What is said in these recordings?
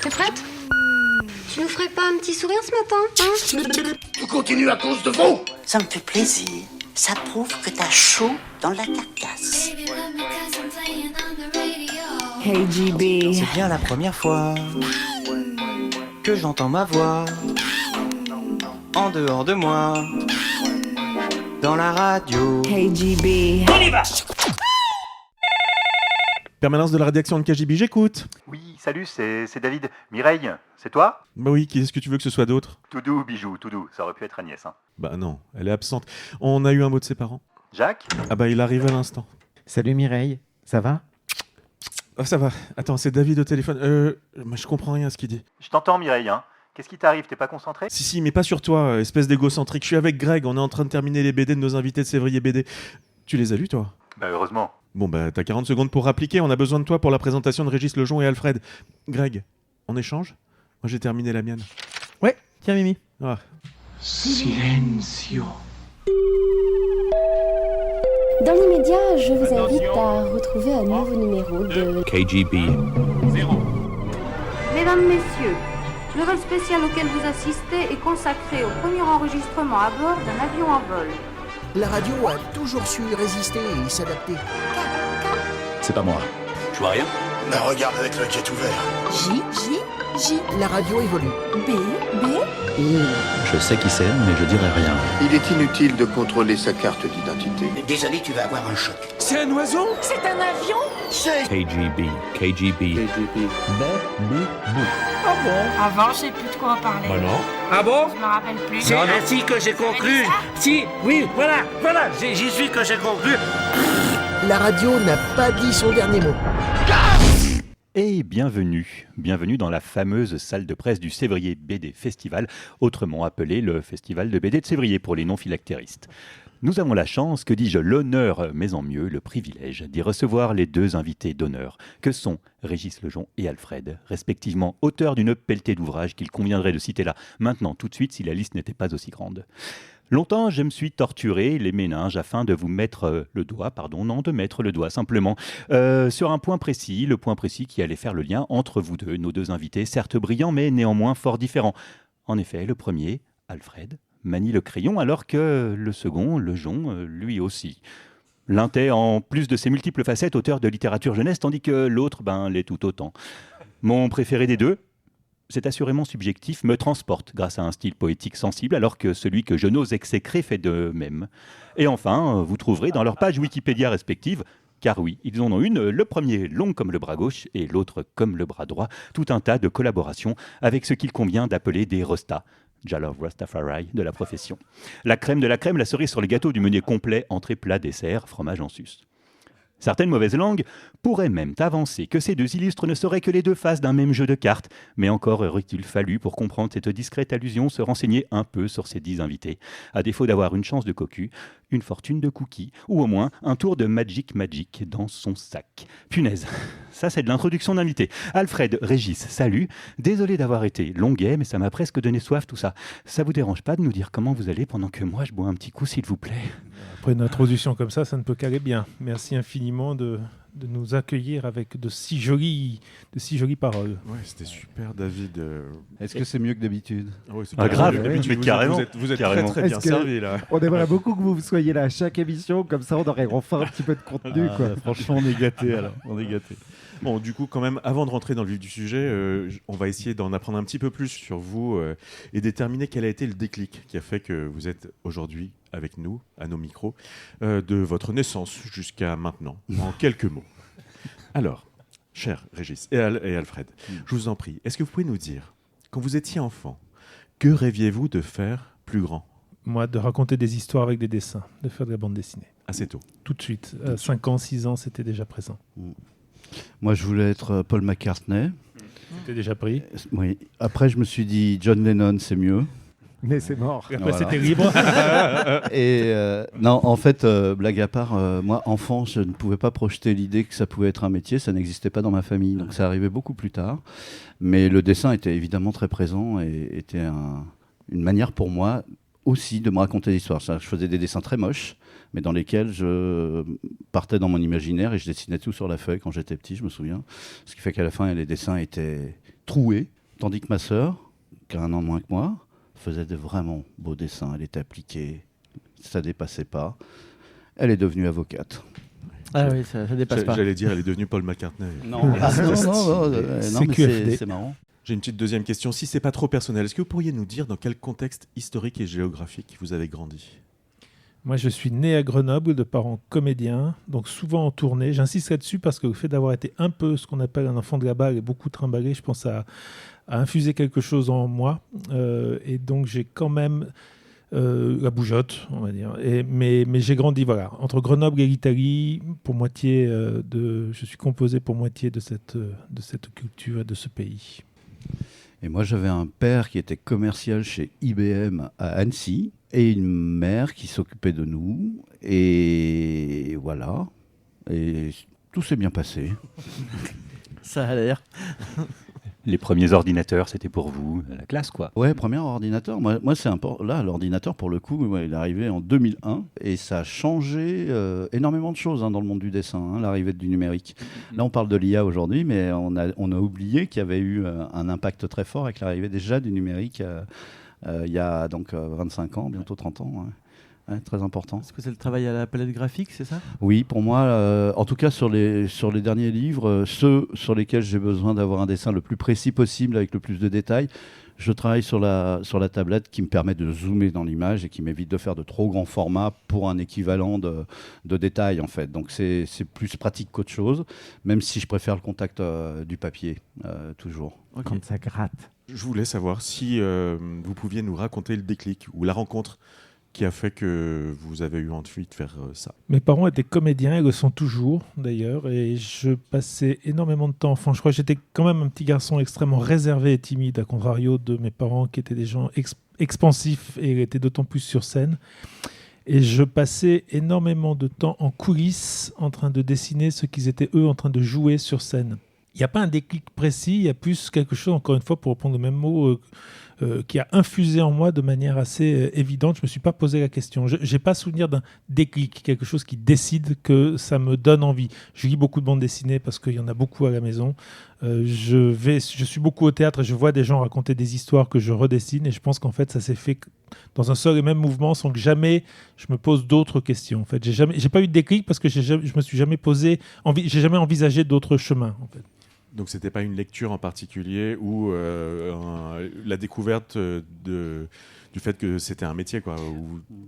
T'es prête? Tu nous ferais pas un petit sourire ce matin, hein? Tout continue à cause de vous. Ça me fait plaisir. Ça prouve que t'as chaud dans la carcasse. Hey JB. C'est bien la première fois que j'entends ma voix en dehors de moi, dans la radio. Hey JB. On y va. Permanence de la rédaction de KGB, j'écoute. Oui, salut, c'est David. Mireille, c'est toi? Bah oui, qui est-ce que tu veux que ce soit d'autre? Tout doux, bijou, tout doux. Ça aurait pu être Agnès. Hein. Bah non, elle est absente. On a eu un mot de ses parents. Jacques? Ah bah il arrive à l'instant. Salut Mireille, ça va? Ah ça va. Attends, c'est David au téléphone. Moi je comprends rien à ce qu'il dit. Je t'entends, Mireille. Hein. Qu'est-ce qui t'arrive? T'es pas concentré? Si, mais pas sur toi, espèce d'égocentrique. Je suis avec Greg, on est en train de terminer les BD de nos invités de Sévrier BD. Tu les as lus, toi? Bah heureusement. Bon bah t'as 40 secondes pour appliquer, on a besoin de toi pour la présentation de Régis Lejon et Alfred. Greg, on échange? Moi j'ai terminé la mienne. Ouais, tiens Mimi. Ah. Silencio. Dans l'immédiat, je vous invite à retrouver un nouveau numéro de KGB. Mesdames, Messieurs, le vol spécial auquel vous assistez est consacré au premier enregistrement à bord d'un avion en vol. La radio a toujours su résister et s'adapter. C'est pas moi. Je vois rien. Mais regarde avec le jet ouvert. J. La radio évolue. B. Je sais qui c'est, mais je dirai rien. Il est inutile de contrôler sa carte d'identité. Désolé, tu vas avoir un choc. C'est un oiseau? C'est un avion? KGB. KGB. Ah bon? Avant, je sais plus de quoi on parlait. Bah non. Ah bon? Je me rappelle plus. C'est ainsi que j'ai conclu. Si, oui, voilà, j'y suis que j'ai conclu. La radio n'a pas dit son dernier mot. Et bienvenue dans la fameuse salle de presse du Sévrier BD Festival, autrement appelé le Festival de BD de Sévrier pour les non-phylactéristes. Nous avons la chance, que dis-je, l'honneur, mais en mieux, le privilège d'y recevoir les deux invités d'honneur, que sont Régis Lejon et Alfred, respectivement auteurs d'une pelletée d'ouvrages qu'il conviendrait de citer là, maintenant, tout de suite, si la liste n'était pas aussi grande. Longtemps, je me suis torturé les méninges afin de vous mettre de mettre le doigt simplement sur un point précis, le point précis qui allait faire le lien entre vous deux, nos deux invités, certes brillants, mais néanmoins fort différents. En effet, le premier, Alfred, manie le crayon, alors que le second, Lejon, lui aussi. L'un est, en plus de ses multiples facettes, auteur de littérature jeunesse, tandis que l'autre, l'est tout autant. Mon préféré des deux, c'est assurément subjectif, me transporte grâce à un style poétique sensible, alors que celui que je n'ose exécrer fait de même. Et enfin, vous trouverez dans leurs pages Wikipédia respectives, car oui, ils en ont une, le premier long comme le bras gauche et l'autre comme le bras droit, tout un tas de collaborations avec ce qu'il convient d'appeler des restas. Jalov Rastafari de la profession. La crème de la crème, la cerise sur les gâteaux du menu complet, entrée, plat, dessert, fromage en sus. Certaines mauvaises langues pourraient même avancer que ces deux illustres ne seraient que les deux faces d'un même jeu de cartes, mais encore aurait-il fallu, pour comprendre cette discrète allusion, se renseigner un peu sur ces 10 invités, à défaut d'avoir une chance de cocu, une fortune de cookies, ou au moins un tour de Magic dans son sac. Punaise, ça c'est de l'introduction d'invité. Alfred, Régis, salut, désolé d'avoir été longuet, mais ça m'a presque donné soif tout ça. Ça vous dérange pas de nous dire comment vous allez pendant que moi je bois un petit coup s'il vous plaît? Après une introduction comme ça ne peut qu'aller bien. Merci infiniment de nous accueillir avec de si jolies paroles. Ouais, c'était super, David. Est-ce que c'est mieux que d'habitude? Ouais, c'est grave, mieux que d'habitude. mais carrément. Vous êtes Carrément. très bien servi là. On aimerait beaucoup que vous soyez là à chaque émission, comme ça on aurait enfin un petit peu de contenu. Quoi. Franchement, on est gâtés alors. On est gâtés. Bon, du coup, quand même, avant de rentrer dans le vif du sujet, on va essayer d'en apprendre un petit peu plus sur vous et déterminer quel a été le déclic qui a fait que vous êtes aujourd'hui avec nous, à nos micros, de votre naissance jusqu'à maintenant, en quelques mots. Alors, cher Régis et Alfred, je vous en prie, est-ce que vous pouvez nous dire, quand vous étiez enfant, que rêviez-vous de faire plus grand? Moi, de raconter des histoires avec des dessins, de faire de la bande dessinée. Assez tôt. Tout de suite. 5 ans, 6 ans, c'était déjà présent. Moi je voulais être Paul McCartney. C'était déjà pris. Oui. Après je me suis dit John Lennon c'est mieux. Mais c'est mort. Et après c'était libre. Et non, en fait, blague à part, moi enfant je ne pouvais pas projeter l'idée que ça pouvait être un métier, ça n'existait pas dans ma famille, donc ça arrivait beaucoup plus tard. Mais le dessin était évidemment très présent et était une manière pour moi aussi de me raconter l'histoire. Je faisais des dessins très moches, mais dans lesquels je partais dans mon imaginaire et je dessinais tout sur la feuille quand j'étais petit, je me souviens. Ce qui fait qu'à la fin, les dessins étaient troué, tandis que ma sœur, qui a 1 an de moins que moi, faisait de vraiment beaux dessins. Elle était appliquée, ça dépassait pas. Elle est devenue avocate. Ah oui, ça dépasse pas. J'allais dire, elle est devenue Paul McCartney. Non, non, mais c'est marrant. J'ai une petite deuxième question. Si c'est pas trop personnel, est-ce que vous pourriez nous dire dans quel contexte historique et géographique vous avez grandi ? Moi, je suis né à Grenoble de parents comédiens, donc souvent en tournée. J'insiste là-dessus parce que le fait d'avoir été un peu ce qu'on appelle un enfant de la balle et beaucoup trimballé, je pense à infuser quelque chose en moi. Et donc, j'ai quand même la bougeotte, on va dire. Mais j'ai grandi, voilà, entre Grenoble et l'Italie. Pour moitié je suis composé pour moitié de cette culture et de ce pays. Et moi, j'avais un père qui était commercial chez IBM à Annecy et une mère qui s'occupait de nous. Et voilà. Et tout s'est bien passé. Ça a l'air. Les premiers ordinateurs, c'était pour vous la classe, quoi. Ouais, premier ordinateur. Moi c'est là, l'ordinateur, pour le coup, il est arrivé en 2001 et ça a changé énormément de choses dans le monde du dessin, l'arrivée du numérique. Là, on parle de l'IA aujourd'hui, mais on a oublié qu'il y avait eu un impact très fort avec l'arrivée déjà du numérique il y a donc 25 ans, bientôt 30 ans. Ouais. Ouais, très important. Est-ce que c'est le travail à la palette graphique, c'est ça ? Oui, pour moi, en tout cas sur les derniers livres, ceux sur lesquels j'ai besoin d'avoir un dessin le plus précis possible, avec le plus de détails, je travaille sur la tablette qui me permet de zoomer dans l'image et qui m'évite de faire de trop grands formats pour un équivalent de détails, en fait. Donc c'est plus pratique qu'autre chose, même si je préfère le contact du papier, toujours. Okay. Quand ça gratte. Je voulais savoir si vous pouviez nous raconter le déclic ou la rencontre qui a fait que vous avez eu envie de faire ça. Mes parents étaient comédiens, ils le sont toujours d'ailleurs, et je passais énormément de temps enfant. Je crois que j'étais quand même un petit garçon extrêmement réservé et timide, à contrario de mes parents qui étaient des gens expansifs et étaient d'autant plus sur scène. Et je passais énormément de temps en coulisses en train de dessiner ce qu'ils étaient eux en train de jouer sur scène. Il n'y a pas un déclic précis, il y a plus quelque chose, encore une fois, pour reprendre le même mot, qui a infusé en moi de manière assez évidente. Je ne me suis pas posé la question. Je n'ai pas souvenir d'un déclic, quelque chose qui décide que ça me donne envie. Je lis beaucoup de bandes dessinées parce qu'il y en a beaucoup à la maison. Je suis beaucoup au théâtre et je vois des gens raconter des histoires que je redessine, et je pense qu'en fait ça s'est fait dans un seul et même mouvement sans que jamais je me pose d'autres questions. En fait, j'ai pas eu de déclic parce que je me suis jamais j'ai jamais envisagé d'autres chemins. En fait. Donc c'était pas une lecture en particulier ou la découverte du fait que c'était un métier, quoi.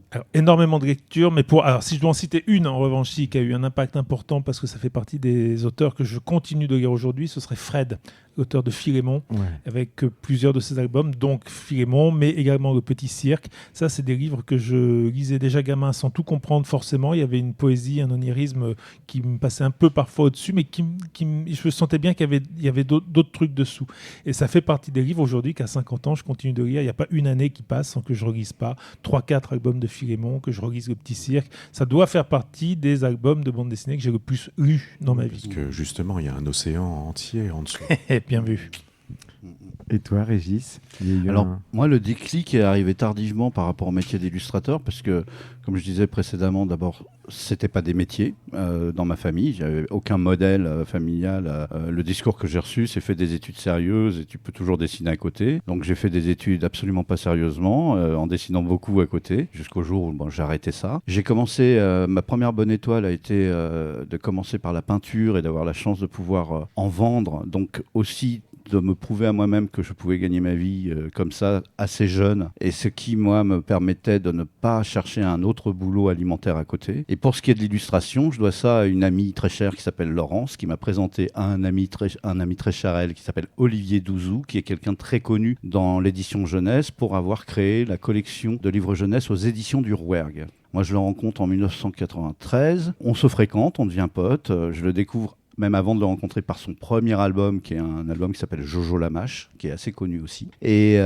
Alors, énormément de lectures, mais alors si je dois en citer une en revanche qui a eu un impact important parce que ça fait partie des auteurs que je continue de lire aujourd'hui, ce serait Fred, l'auteur de Philémon, avec plusieurs de ses albums, donc Philémon, mais également Le Petit Cirque. Ça, c'est des livres que je lisais déjà gamin sans tout comprendre forcément. Il y avait une poésie, un onirisme qui me passait un peu parfois au-dessus, mais je sentais bien qu'il y avait d'autres trucs dessous. Et ça fait partie des livres aujourd'hui qu'à 50 ans, je continue de lire. Il n'y a pas une année qui passe sans que je relise pas 3-4 albums de Philémon, que je relise Le Petit Cirque. Ça doit faire partie des albums de bande dessinée que j'ai le plus lu dans ma vie. Parce que justement, il y a un océan entier en dessous. Bien vu. Et toi, Régis ? Alors, moi, le déclic est arrivé tardivement par rapport au métier d'illustrateur, parce que, comme je disais précédemment, d'abord, c'était pas des métiers dans ma famille. J'avais aucun modèle familial. Le discours que j'ai reçu, c'est fait des études sérieuses et tu peux toujours dessiner à côté. Donc, j'ai fait des études absolument pas sérieusement, en dessinant beaucoup à côté, jusqu'au jour où j'ai arrêté ça. J'ai commencé, ma première bonne étoile a été de commencer par la peinture et d'avoir la chance de pouvoir en vendre. Donc, aussi de me prouver à moi-même que je pouvais gagner ma vie comme ça, assez jeune, et ce qui, moi, me permettait de ne pas chercher un autre boulot alimentaire à côté. Et pour ce qui est de l'illustration, je dois ça à une amie très chère qui s'appelle Laurence, qui m'a présenté à un ami très cher à elle qui s'appelle Olivier Douzou, qui est quelqu'un de très connu dans l'édition jeunesse pour avoir créé la collection de livres jeunesse aux éditions du Rouergue. Moi, je le rencontre en 1993, on se fréquente, on devient pote, je le découvre même avant de le rencontrer par son premier album, qui est un album qui s'appelle Jojo Lamache, qui est assez connu aussi. Et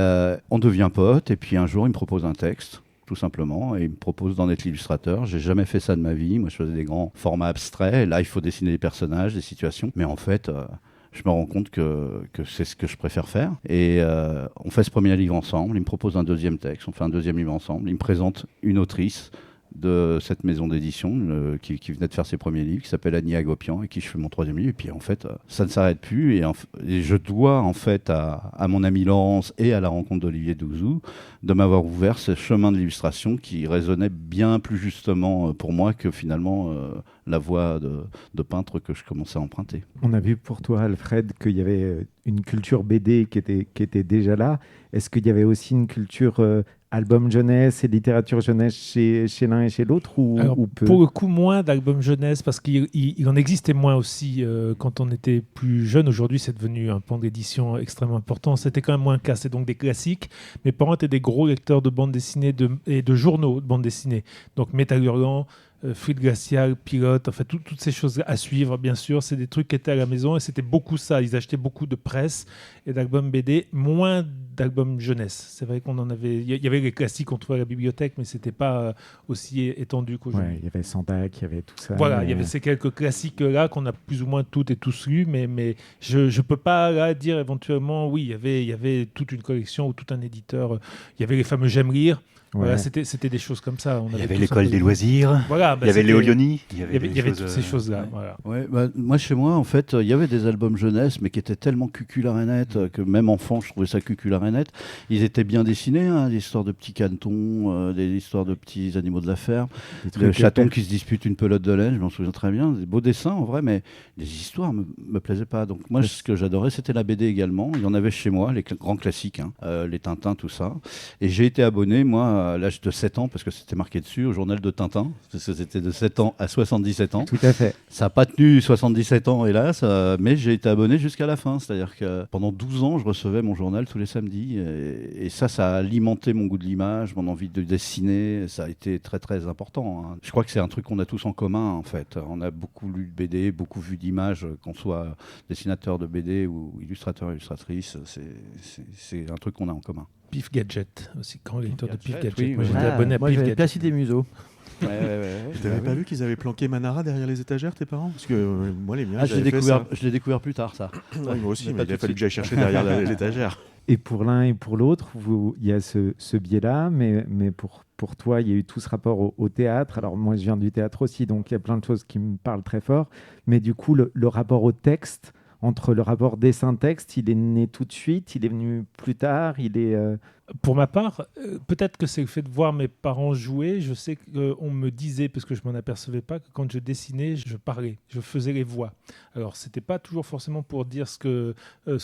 on devient pote, et puis un jour, il me propose un texte, tout simplement, et il me propose d'en être l'illustrateur. J'ai jamais fait ça de ma vie. Moi, je faisais des grands formats abstraits, et là, il faut dessiner des personnages, des situations. Mais en fait, je me rends compte que c'est ce que je préfère faire. Et on fait ce premier livre ensemble, il me propose un deuxième texte, on fait un deuxième livre ensemble, il me présente une autrice, de cette maison d'édition qui venait de faire ses premiers livres, qui s'appelle Annie Agopian, et qui je fais mon 3e livre. Et puis en fait, ça ne s'arrête plus. Et je dois en fait à mon ami Laurence et à la rencontre d'Olivier Douzou de m'avoir ouvert ce chemin de l'illustration qui résonnait bien plus justement pour moi que finalement la voie de peintre que je commençais à emprunter. On a vu pour toi, Alfred, qu'il y avait une culture BD qui était déjà là. Est-ce qu'il y avait aussi une culture album jeunesse et littérature jeunesse chez l'un et chez l'autre ou peu? Pour le coup, moins d'albums jeunesse parce qu'il en existait moins aussi quand on était plus jeune. Aujourd'hui, c'est devenu un pan d'édition extrêmement important. C'était quand même moins le cas. C'est donc des classiques. Mes parents étaient des gros lecteurs de bandes dessinées et de journaux de bandes dessinées. Donc Métal Hurlant, Fluide Glacial, Pilote, enfin toutes ces choses à suivre, bien sûr. C'est des trucs qui étaient à la maison et c'était beaucoup ça. Ils achetaient beaucoup de presse et d'albums BD, moins d'albums jeunesse. C'est vrai qu'on en avait. Il y avait les classiques qu'on trouvait à la bibliothèque, mais c'était pas aussi étendu qu'aujourd'hui. Ouais, il y avait Sandac, il y avait tout ça. Voilà, il y avait ces quelques classiques-là qu'on a plus ou moins toutes et tous lus, mais je peux pas là dire éventuellement, oui, il y avait toute une collection ou tout un éditeur. Il y avait les fameux J'aime lire. Voilà, c'était des choses comme ça. Il y avait l'école des loisirs, voilà, il y avait Léo Lioni, il y avait toutes ces choses-là. Voilà. Ouais, moi, chez moi, en fait, il y avait des albums jeunesse, mais qui étaient tellement cucul-arénette que même enfant, je trouvais ça cucul-arénette. Ils étaient bien dessinés, hein, des histoires de petits canetons, des histoires de petits animaux de la ferme, le chaton qui se dispute une pelote de laine, je m'en souviens très bien. Des beaux dessins, en vrai, mais les histoires me plaisaient pas. Donc moi, ce que j'adorais, c'était la BD également. Il y en avait chez moi, les grands classiques, hein, les Tintins, tout ça. Et j'ai été abonné, moi, à l'âge de 7 ans, parce que c'était marqué dessus, au journal de Tintin, parce que c'était de 7 ans à 77 ans. Tout à fait. Ça n'a pas tenu 77 ans, hélas, mais j'ai été abonné jusqu'à la fin. C'est-à-dire que pendant 12 ans, je recevais mon journal tous les samedis. Et ça a alimenté mon goût de l'image, mon envie de dessiner. Ça a été très, très important. Hein. Je crois que c'est un truc qu'on a tous en commun, en fait. On a beaucoup lu de BD, beaucoup vu d'images, qu'on soit dessinateur de BD ou illustrateur, illustratrice. C'est un truc qu'on a en commun. Pif Gadget, aussi grand lecteur de Pif Gadget. Oui, moi, j'étais abonné à Pif Gadget. Placide Museau. T'avais pas vu qu'ils avaient planqué Manara derrière les étagères, tes parents? Parce que moi, les miens, je l'ai découvert plus tard, ça. Ouais, moi aussi, mais il a fallu que j'aille chercher derrière l'étagère. Et pour l'un et pour l'autre, il y a ce biais-là, mais pour toi, il y a eu tout ce rapport au théâtre. Alors moi, je viens du théâtre aussi, donc il y a plein de choses qui me parlent très fort. Mais du coup, le rapport au texte, entre le rapport dessin-texte, il est né tout de suite, il est venu plus tard, il est... Pour ma part, peut-être que c'est le fait de voir mes parents jouer. Je sais qu'on me disait, parce que je ne m'en apercevais pas, que quand je dessinais, je parlais, je faisais les voix. Alors, ce n'était pas toujours forcément pour dire ce que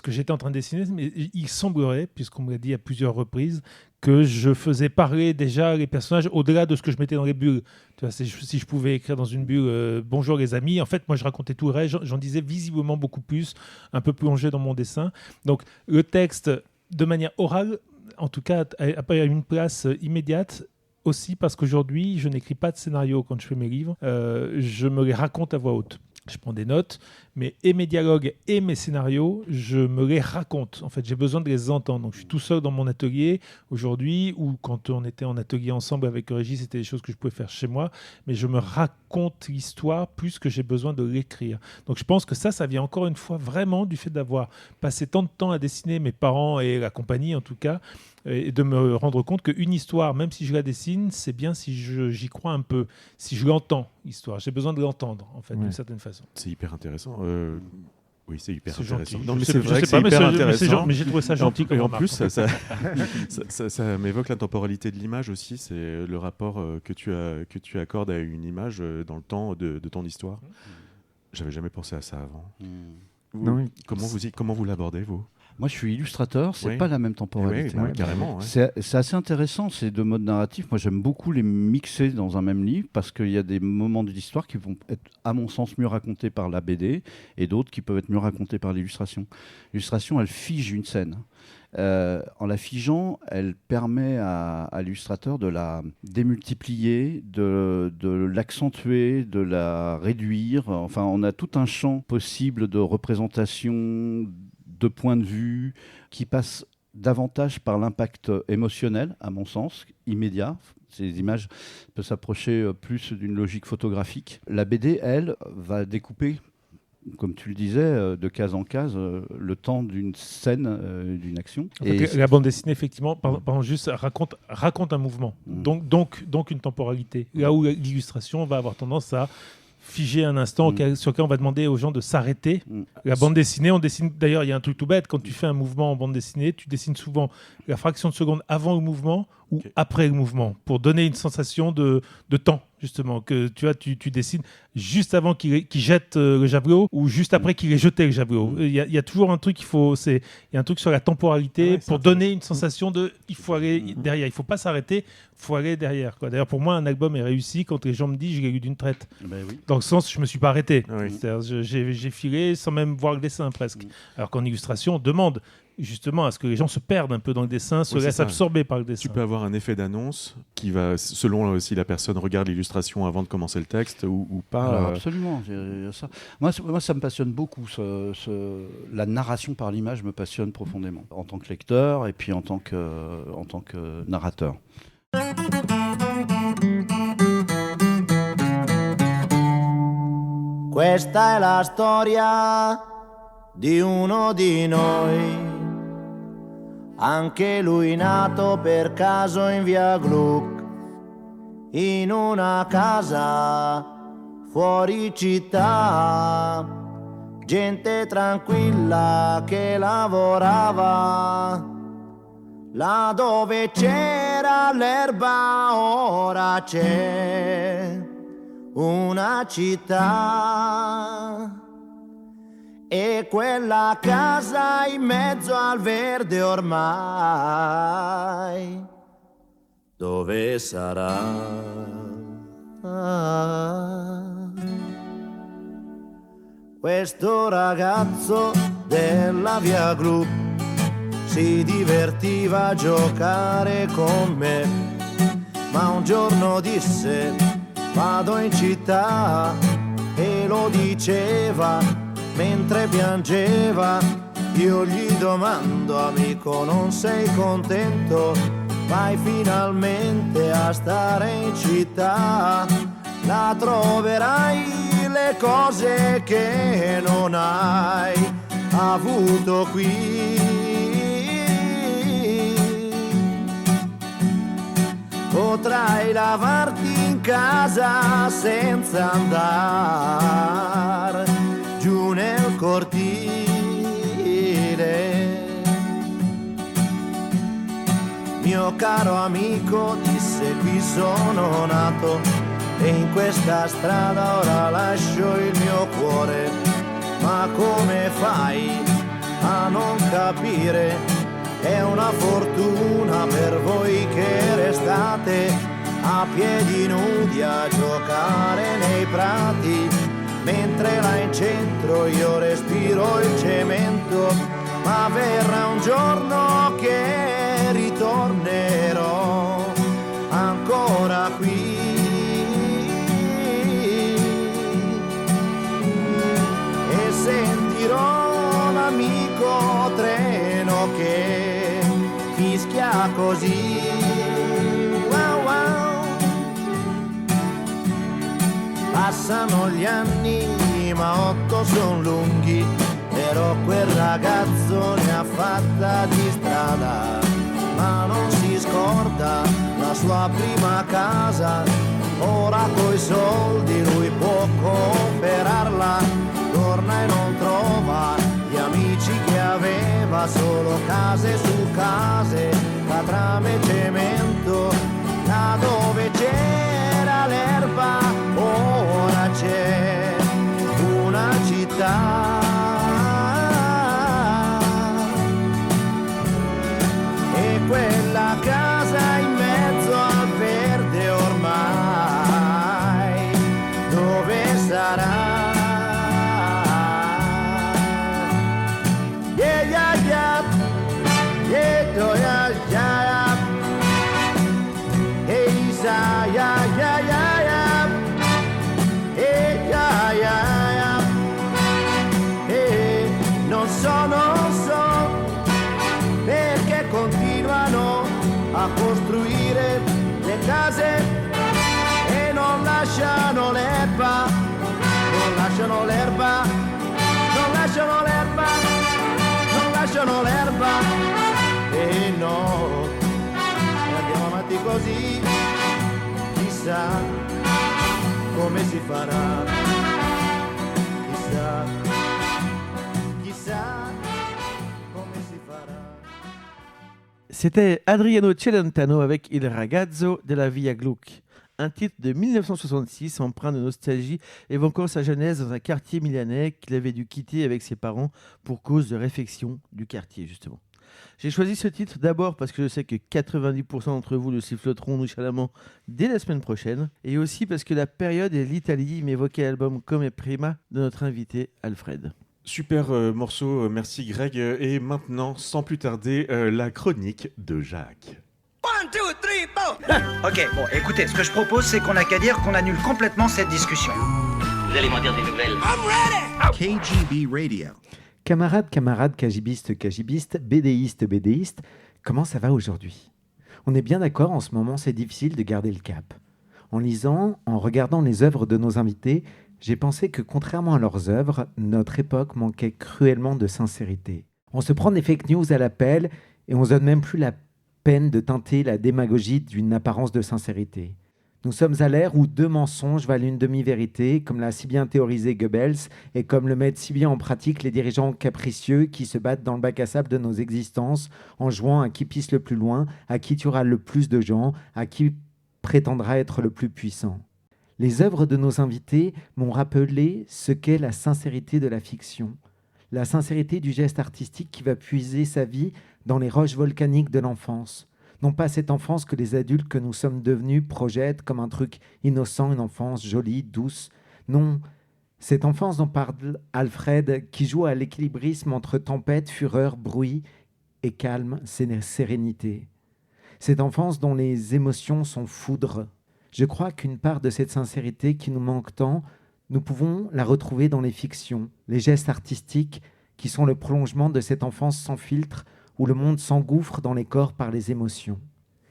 j'étais en train de dessiner, mais il semblerait, puisqu'on me l'a dit à plusieurs reprises, que je faisais parler déjà les personnages au-delà de ce que je mettais dans les bulles. Tu vois, si je pouvais écrire dans une bulle « Bonjour les amis », en fait, moi, je racontais tout le reste, j'en disais visiblement beaucoup plus, un peu plongé dans mon dessin. Donc, le texte, de manière orale, en tout cas, a une place immédiate aussi parce qu'aujourd'hui, je n'écris pas de scénario quand je fais mes livres. Je me les raconte à voix haute. Je prends des notes, mais et mes dialogues et mes scénarios, je me les raconte. En fait, j'ai besoin de les entendre. Donc, je suis tout seul dans mon atelier aujourd'hui, ou quand on était en atelier ensemble avec Régis, c'était des choses que je pouvais faire chez moi, mais je me raconte l'histoire plus que j'ai besoin de l'écrire. Donc, je pense que ça vient encore une fois vraiment du fait d'avoir passé tant de temps à dessiner, mes parents et la compagnie en tout cas, et de me rendre compte qu'une histoire, même si je la dessine, c'est bien si j'y crois un peu, si je l'entends, l'histoire. J'ai besoin de l'entendre, en fait, d'une certaine façon. C'est hyper intéressant. Oui, c'est hyper c'est intéressant. Gentil. Non, mais c'est vrai que c'est hyper intéressant. Mais j'ai trouvé ça gentil. Et en plus, ça m'évoque la temporalité de l'image aussi. C'est le rapport que tu accordes à une image dans le temps de ton histoire. J'avais jamais pensé à ça avant. Comment vous l'abordez, vous? Moi, je suis illustrateur, c'est pas la même temporalité. Oui, carrément. Ouais. C'est assez intéressant, ces deux modes narratifs. Moi, j'aime beaucoup les mixer dans un même livre parce qu'il y a des moments de l'histoire qui vont être, à mon sens, mieux racontés par la BD et d'autres qui peuvent être mieux racontés par l'illustration. L'illustration, elle fige une scène. En la figeant, elle permet à l'illustrateur de la démultiplier, de l'accentuer, de la réduire. Enfin, on a tout un champ possible de représentation, de points de vue, qui passe davantage par l'impact émotionnel, à mon sens, immédiat. Ces images peuvent s'approcher plus d'une logique photographique. La BD, elle, va découper comme tu le disais, de case en case, le temps d'une scène, d'une action. En fait, la bande dessinée, effectivement, pardon, juste raconte un mouvement, donc une temporalité. Là où l'illustration va avoir tendance à figer un instant sur lequel on va demander aux gens de s'arrêter. La bande dessinée, on dessine. D'ailleurs, il y a un truc tout bête. Quand tu fais un mouvement en bande dessinée, tu dessines souvent la fraction de seconde avant le mouvement ou après le mouvement pour donner une sensation de temps, justement. Que tu vois, tu dessines juste avant qu'il jette le javelot ou juste après qu'il ait jeté le javelot. Il y a toujours un truc il y a un truc sur la temporalité pour donner une sensation de il faut aller derrière. Il faut pas s'arrêter, il faut aller derrière. Quoi. D'ailleurs, pour moi, un album est réussi quand les gens me disent je l'ai lu d'une traite. Dans le sens, je me suis pas arrêté. C'est-à-dire, j'ai filé sans même voir le dessin presque. Alors qu'en illustration, on demande justement à ce que les gens se perdent un peu dans le dessin, se laissent absorber par le dessin. Tu peux avoir un effet d'annonce qui va, selon si la personne regarde l'illustration avant de commencer le texte ou pas. Alors, absolument. Ça. Moi, ça me passionne beaucoup. La narration par l'image me passionne profondément, en tant que lecteur et puis en tant que narrateur. Questa è la storia di uno di noi, anche lui nato per caso in via Gluck, in una casa fuori città, gente tranquilla che lavorava, là dove c'era l'erba ora c'è una città. E quella casa in mezzo al verde ormai, dove sarà? Questo ragazzo della via Glu si divertiva a giocare con me, ma un giorno disse vado in città e lo diceva mentre piangeva. Io gli domando amico non sei contento? Vai finalmente a stare in città, là troverai le cose che non hai avuto qui. Potrai lavarti in casa senza andare giù nel cortile. Mio caro amico disse qui sono nato e in questa strada ora lascio il mio cuore. Ma come fai a non capire? È una fortuna per voi che restate a piedi nudi a giocare nei prati, mentre là in centro io respiro il cemento. Ma verrà un giorno che ritornerò ancora qui e sentirò l'amico treno che fischia così. Wow, wow. Passano gli anni ma 8 son lunghi, però quel ragazzo ne ha fatta di strada, ma non si scorda la sua prima casa. Ora coi soldi lui può comprarla, torna e non trova gli amici che aveva, solo case su case, catrame e cemento. Da dove c'era l'erba ora c'è una città. E quella casa in mezzo al verde ormai dove sarà? Yeah, yeah, yeah, yeah, yeah, yeah, hey, yeah, yeah, yeah, yeah, hey, yeah, yeah, hey, non so perché continuano a costruire le case e non lasciano l'erba lasciano l'erba, non lasciano l'erba, e no, e andiamo avanti così, chissà come si farà, chissà, chissà come si farà. C'était Adriano Celentano avec Il ragazzo della Via Gluck, un titre de 1966 empreint de nostalgie évoquant sa jeunesse dans un quartier milanais qu'il avait dû quitter avec ses parents pour cause de réfection du quartier justement. J'ai choisi ce titre d'abord parce que je sais que 90% d'entre vous le siffloteront nonchalamment dès la semaine prochaine, et aussi parce que la période et l'Italie m'évoquaient l'album Come Prima de notre invité Alfred. Super morceau, merci Greg. Et maintenant, sans plus tarder, la chronique de Jacques. 1, 2, 3, 4. Ok, bon, écoutez, ce que je propose, c'est qu'on n'a qu'à dire qu'on annule complètement cette discussion. Vous allez m'en dire des nouvelles. I'm ready. KGB Radio. Camarades, KGBistes, BDistes, comment ça va aujourd'hui ? On est bien d'accord, en ce moment, c'est difficile de garder le cap. En lisant, en regardant les œuvres de nos invités, j'ai pensé que, contrairement à leurs œuvres, notre époque manquait cruellement de sincérité. On se prend des fake news à l'appel et on se donne même plus la peine de teinter la démagogie d'une apparence de sincérité. Nous sommes à l'ère où 2 mensonges valent une demi-vérité, comme l'a si bien théorisé Goebbels et comme le mettent si bien en pratique les dirigeants capricieux qui se battent dans le bac à sable de nos existences en jouant à qui pisse le plus loin, à qui tuera le plus de gens, à qui prétendra être le plus puissant. Les œuvres de nos invités m'ont rappelé ce qu'est la sincérité de la fiction, la sincérité du geste artistique qui va puiser sa vie dans les roches volcaniques de l'enfance. Non pas cette enfance que les adultes que nous sommes devenus projettent comme un truc innocent, une enfance jolie, douce. Non, cette enfance dont parle Alfred, qui joue à l'équilibrisme entre tempête, fureur, bruit et calme, sérénité. Cette enfance dont les émotions sont foudre. Je crois qu'une part de cette sincérité qui nous manque tant, nous pouvons la retrouver dans les fictions, les gestes artistiques qui sont le prolongement de cette enfance sans filtre où le monde s'engouffre dans les corps par les émotions.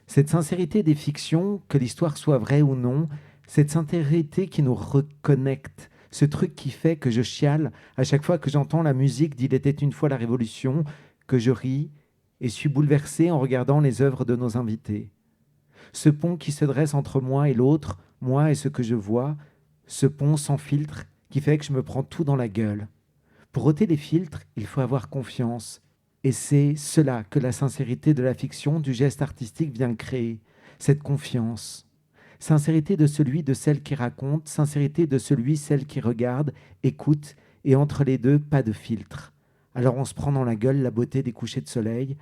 Cette sincérité des fictions, que l'histoire soit vraie ou non, cette sincérité qui nous reconnecte, ce truc qui fait que je chiale à chaque fois que j'entends la musique d'Il était une fois la Révolution, que je ris et suis bouleversé en regardant les œuvres de nos invités. Ce pont qui se dresse entre moi et l'autre, moi et ce que je vois, ce pont sans filtre qui fait que je me prends tout dans la gueule. Pour ôter les filtres, il faut avoir confiance. Et c'est cela que la sincérité de la fiction, du geste artistique vient créer, cette confiance. Sincérité de celui, de celle qui raconte, sincérité de celui, celle qui regarde, écoute, et entre les deux, pas de filtre. Alors on se prend dans la gueule la beauté des couchers de soleil,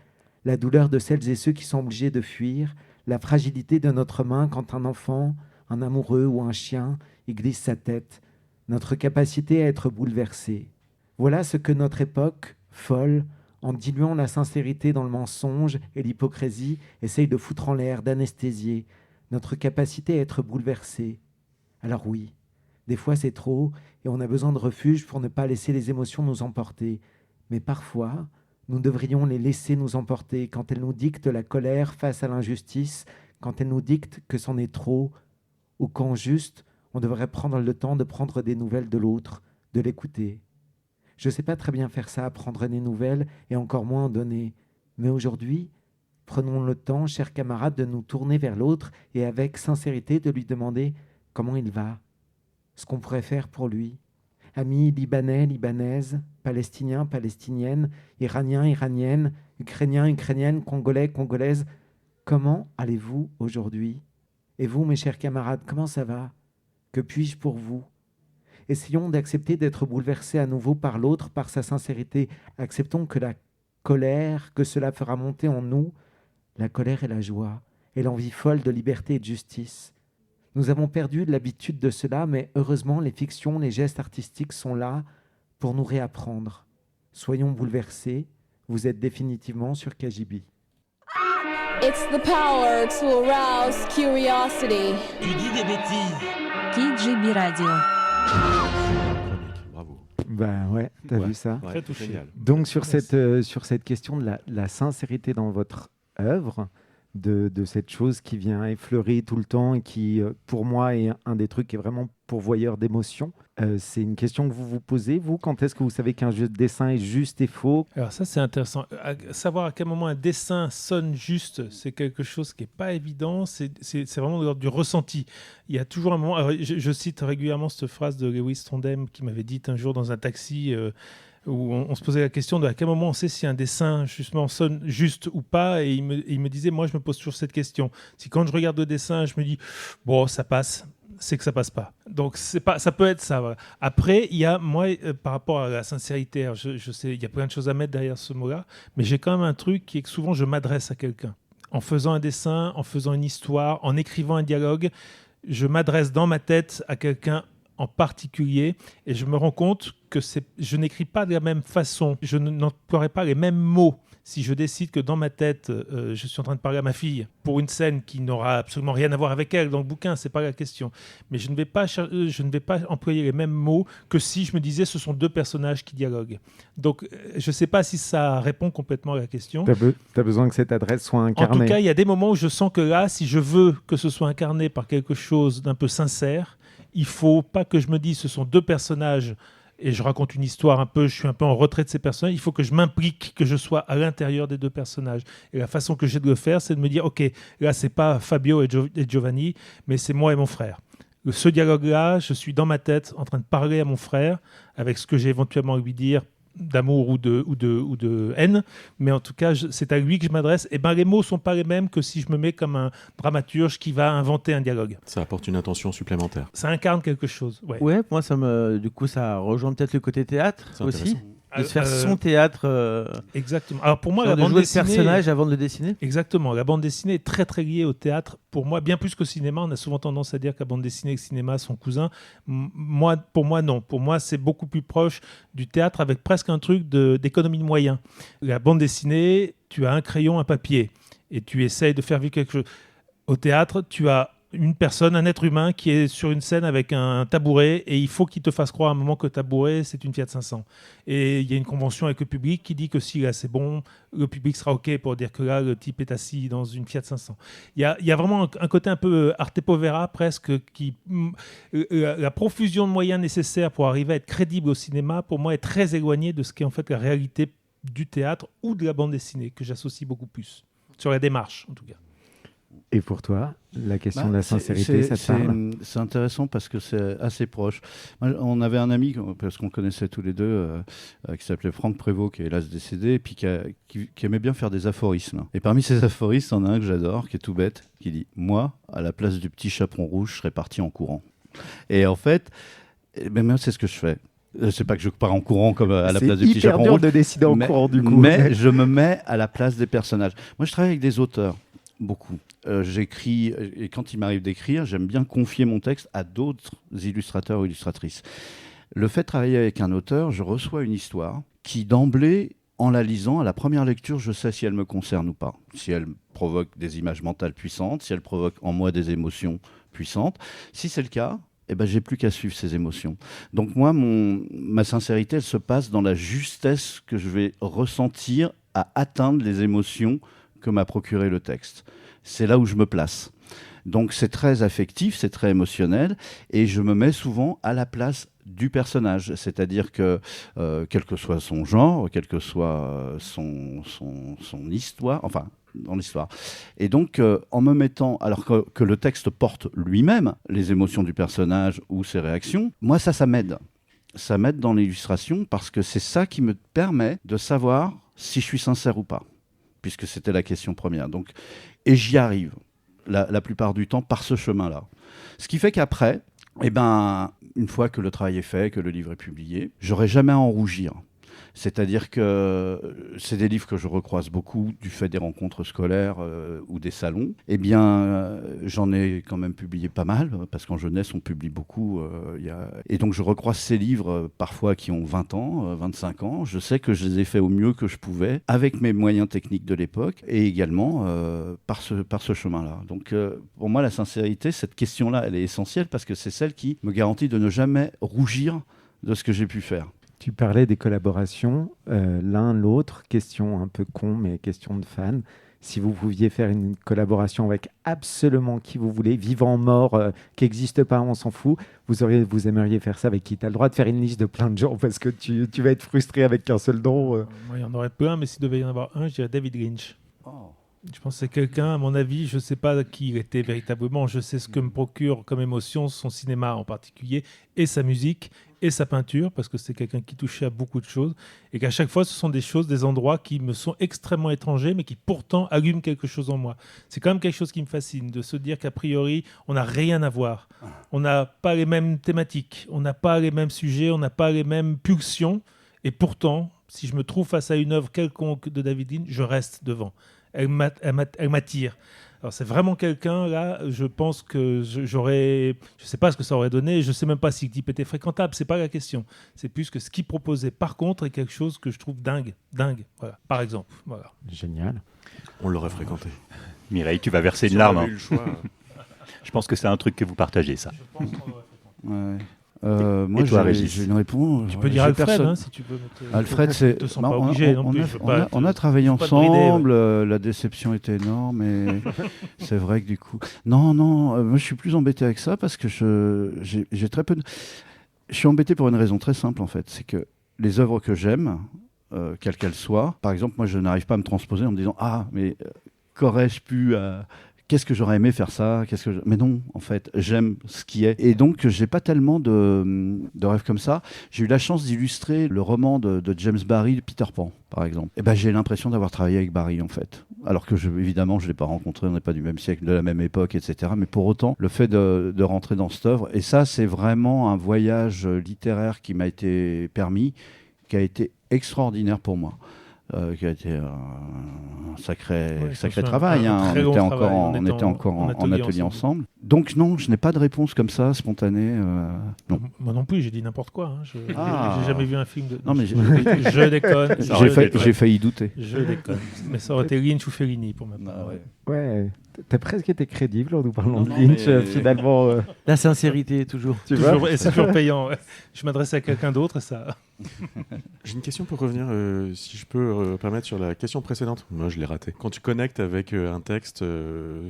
la douleur de celles et ceux qui sont obligés de fuir, la fragilité de notre main quand un enfant, un amoureux ou un chien y glisse sa tête, notre capacité à être bouleversé. Voilà ce que notre époque, folle, en diluant la sincérité dans le mensonge et l'hypocrisie, essaye de foutre en l'air, d'anesthésier notre capacité à être bouleversé. Alors oui, des fois c'est trop et on a besoin de refuge pour ne pas laisser les émotions nous emporter. Mais parfois, nous devrions les laisser nous emporter quand elles nous dictent la colère face à l'injustice, quand elles nous dictent que c'en est trop, ou quand juste on devrait prendre le temps de prendre des nouvelles de l'autre, de l'écouter. Je ne sais pas très bien faire ça, prendre des nouvelles et encore moins en donner. Mais aujourd'hui, prenons le temps, chers camarades, de nous tourner vers l'autre et avec sincérité de lui demander comment il va, ce qu'on pourrait faire pour lui. Amis libanais, libanaises, palestiniens, palestiniennes, iraniens, iraniennes, ukrainiens, ukrainiennes, congolais, congolaises, comment allez-vous aujourd'hui ? Et vous, mes chers camarades, comment ça va ? Que puis-je pour vous ? Essayons d'accepter d'être bouleversés à nouveau par l'autre, par sa sincérité. Acceptons que la colère, que cela fera monter en nous, la colère et la joie, et l'envie folle de liberté et de justice. Nous avons perdu l'habitude de cela, mais heureusement, les fictions, les gestes artistiques sont là pour nous réapprendre. Soyons bouleversés, vous êtes définitivement sur KGB. It's the power to arouse curiosity. Tu dis des bêtises. KGB Radio. Bravo. Bah ouais, t'as vu ça. Très touché. Donc sur cette question de la sincérité dans votre œuvre, de cette chose qui vient effleurer tout le temps et qui, pour moi, est un des trucs qui est vraiment pourvoyeur d'émotions. C'est une question que vous vous posez, vous, quand est-ce que vous savez qu'un jeu de dessin est juste et faux? Alors ça, c'est intéressant. Savoir à quel moment un dessin sonne juste, c'est quelque chose qui n'est pas évident. C'est vraiment de l'ordre du ressenti. Il y a toujours un moment... Alors, je cite régulièrement cette phrase de Lewis Trondheim qui m'avait dit un jour dans un taxi... où on se posait la question de à quel moment on sait si un dessin justement sonne juste ou pas, et il me disait, moi je me pose toujours cette question, si quand je regarde le dessin je me dis bon ça passe, c'est que ça passe pas, donc c'est pas, ça peut être ça, voilà. Après il y a moi par rapport à la sincérité, alors, je sais il y a plein de choses à mettre derrière ce mot là, mais j'ai quand même un truc qui est que souvent je m'adresse à quelqu'un en faisant un dessin, en faisant une histoire, en écrivant un dialogue, je m'adresse dans ma tête à quelqu'un en particulier, et je me rends compte que je n'écris pas de la même façon, je n'emploierai pas les mêmes mots si je décide que dans ma tête, je suis en train de parler à ma fille pour une scène qui n'aura absolument rien à voir avec elle dans le bouquin, c'est pas la question. Mais je ne vais pas employer les mêmes mots que si je me disais ce sont deux personnages qui dialoguent. Donc je sais pas si ça répond complètement à la question. T'as besoin que cette adresse soit incarnée. En tout cas, il y a des moments où je sens que là, si je veux que ce soit incarné par quelque chose d'un peu sincère, il faut pas que je me dise ce sont deux personnages et je raconte une histoire un peu, je suis un peu en retrait de ces personnages. Il faut que je m'implique, que je sois à l'intérieur des deux personnages. Et la façon que j'ai de le faire, c'est de me dire, ok, là c'est pas Fabio et Giovanni, mais c'est moi et mon frère. Ce dialogue-là, je suis dans ma tête en train de parler à mon frère avec ce que j'ai éventuellement à lui dire d'amour ou de haine, mais en tout cas c'est à lui que je m'adresse, et ben les mots sont pas les mêmes que si je me mets comme un dramaturge qui va inventer un dialogue. Ça apporte une intention supplémentaire. Ça incarne quelque chose. Ouais, moi du coup ça rejoint peut-être le côté théâtre aussi. De se faire son théâtre. Exactement. Alors pour moi, la de bande jouer dessinée, le personnage avant de le dessiner. Exactement. La bande dessinée est très très liée au théâtre. Pour moi, bien plus qu'au cinéma. On a souvent tendance à dire que la bande dessinée et le cinéma sont cousins. Pour moi, non. Pour moi, c'est beaucoup plus proche du théâtre, avec presque un truc d'économie de moyens. La bande dessinée, tu as un crayon, un papier, et tu essayes de faire vivre quelque chose. Au théâtre, tu as une personne, un être humain qui est sur une scène avec un tabouret, et il faut qu'il te fasse croire à un moment que le tabouret c'est une Fiat 500, et il y a une convention avec le public qui dit que si là c'est bon, le public sera ok pour dire que là le type est assis dans une Fiat 500. Il y a vraiment un côté un peu arte povera presque, qui la profusion de moyens nécessaires pour arriver à être crédible au cinéma, pour moi est très éloignée de ce qu'est en fait la réalité du théâtre ou de la bande dessinée, que j'associe beaucoup plus sur la démarche en tout cas. Et pour toi, la question de la sincérité, ça te parle ? C'est intéressant parce que c'est assez proche. On avait un ami, parce qu'on connaissait tous les deux, qui s'appelait Franck Prévost, qui est hélas décédé, et puis qui aimait bien faire des aphorismes. Et parmi ces aphorismes, on a un que j'adore, qui est tout bête, qui dit « Moi, à la place du petit chaperon rouge, je serais parti en courant. » Et en fait, même c'est ce que je fais. C'est pas que je pars en courant comme à la place du petit chaperon rouge. C'est hyper dur de décider en courant du coup. Mais je me mets à la place des personnages. Moi, je travaille avec des auteurs. Beaucoup. J'écris, et quand il m'arrive d'écrire, j'aime bien confier mon texte à d'autres illustrateurs ou illustratrices. Le fait de travailler avec un auteur, je reçois une histoire qui, d'emblée, en la lisant, à la première lecture, je sais si elle me concerne ou pas. Si elle provoque des images mentales puissantes, si elle provoque en moi des émotions puissantes. Si c'est le cas, eh ben, j'ai plus qu'à suivre ces émotions. Donc moi, ma sincérité, elle se passe dans la justesse que je vais ressentir à atteindre les émotions que m'a procuré le texte. C'est là où je me place. Donc c'est très affectif, c'est très émotionnel, et je me mets souvent à la place du personnage, c'est-à-dire que quel que soit son genre, quelle que soit son histoire, enfin dans l'histoire. Et donc en me mettant, alors que le texte porte lui-même les émotions du personnage ou ses réactions, moi ça m'aide. Ça m'aide dans l'illustration parce que c'est ça qui me permet de savoir si je suis sincère ou pas, puisque c'était la question première. Donc, et j'y arrive la plupart du temps par ce chemin-là. Ce qui fait qu'après, eh ben, une fois que le travail est fait, que le livre est publié, j'aurai jamais à en rougir. C'est-à-dire que c'est des livres que je recroise beaucoup du fait des rencontres scolaires ou des salons. Eh bien, j'en ai quand même publié pas mal, parce qu'en jeunesse, on publie beaucoup. Et donc, je recroise ces livres, parfois qui ont 20 ans, 25 ans. Je sais que je les ai faits au mieux que je pouvais, avec mes moyens techniques de l'époque, et également par ce chemin-là. Donc, pour moi, la sincérité, cette question-là, elle est essentielle, parce que c'est celle qui me garantit de ne jamais rougir de ce que j'ai pu faire. Tu parlais des collaborations, l'un, l'autre, question un peu con, mais question de fan. si vous pouviez faire une collaboration avec absolument qui vous voulez, vivant, mort, qui n'existe pas, on s'en fout, vous aimeriez faire ça avec qui? Tu as le droit de faire une liste de plein de gens parce que tu vas être frustré avec qu'un seul nom. Moi, il y en aurait plein, mais s'il devait y en avoir un, je dirais David Lynch. Oh. Je pense que c'est quelqu'un, à mon avis, je ne sais pas qui il était véritablement, je sais ce que me procure comme émotion son cinéma en particulier, et sa musique, et sa peinture, parce que c'est quelqu'un qui touchait à beaucoup de choses, et qu'à chaque fois, ce sont des choses, des endroits qui me sont extrêmement étrangers, mais qui pourtant allument quelque chose en moi. C'est quand même quelque chose qui me fascine, de se dire qu'a priori, on n'a rien à voir. On n'a pas les mêmes thématiques, on n'a pas les mêmes sujets, on n'a pas les mêmes pulsions, et pourtant, si je me trouve face à une œuvre quelconque de David Lynch, je reste devant. Elle m'attire. Alors c'est vraiment quelqu'un, là, je pense que j'aurais... Je ne sais pas ce que ça aurait donné, je ne sais même pas si le type était fréquentable, ce n'est pas la question. C'est plus que ce qu'il proposait, par contre, est quelque chose que je trouve dingue, voilà, par exemple. Voilà. Génial. On l'aurait fréquenté. Mireille, tu vas verser une larme. Je pense que c'est un truc que vous partagez, ça. Je pense qu'on l'aurait fréquenté. Moi, j'ai une réponse. Tu peux dire Alfred, hein, si tu veux. Alfred, c'est. On a travaillé ensemble. La déception était énorme, mais c'est vrai que du coup. Non, moi, je suis plus embêté avec ça parce que j'ai très peu. Je suis embêté pour une raison très simple en fait, c'est que les œuvres que j'aime, quelles qu'elles soient, par exemple, moi, je n'arrive pas à me transposer en me disant mais qu'aurais-je pu qu'est-ce que j'aurais aimé faire ça? Mais non, en fait, j'aime ce qui est. Et donc, j'ai pas tellement de rêves comme ça. J'ai eu la chance d'illustrer le roman de James Barrie, Peter Pan, par exemple. Et ben, j'ai l'impression d'avoir travaillé avec Barrie, en fait. Alors que, évidemment, je l'ai pas rencontré, on n'est pas du même siècle, de la même époque, etc. Mais pour autant, le fait de rentrer dans cette œuvre, et ça, c'est vraiment un voyage littéraire qui m'a été permis, qui a été extraordinaire pour moi. Qui a été un sacré travail. On était encore en atelier ensemble. Donc non, je n'ai pas de réponse comme ça, spontanée. Non. Moi non plus, j'ai dit n'importe quoi. Hein. J'ai jamais vu un film de... Non, mais je déconne. J'ai failli douter. Je déconne. Mais ça aurait été Lynch ou Fellini pour ma part. Ouais. T'as presque été crédible en nous parlant de Lynch, finalement. La sincérité, toujours. Et c'est toujours payant. Ouais. Je m'adressais à quelqu'un d'autre et ça... J'ai une question pour revenir, si je peux permettre, sur la question précédente. Moi, je l'ai raté. Quand tu connectes avec un texte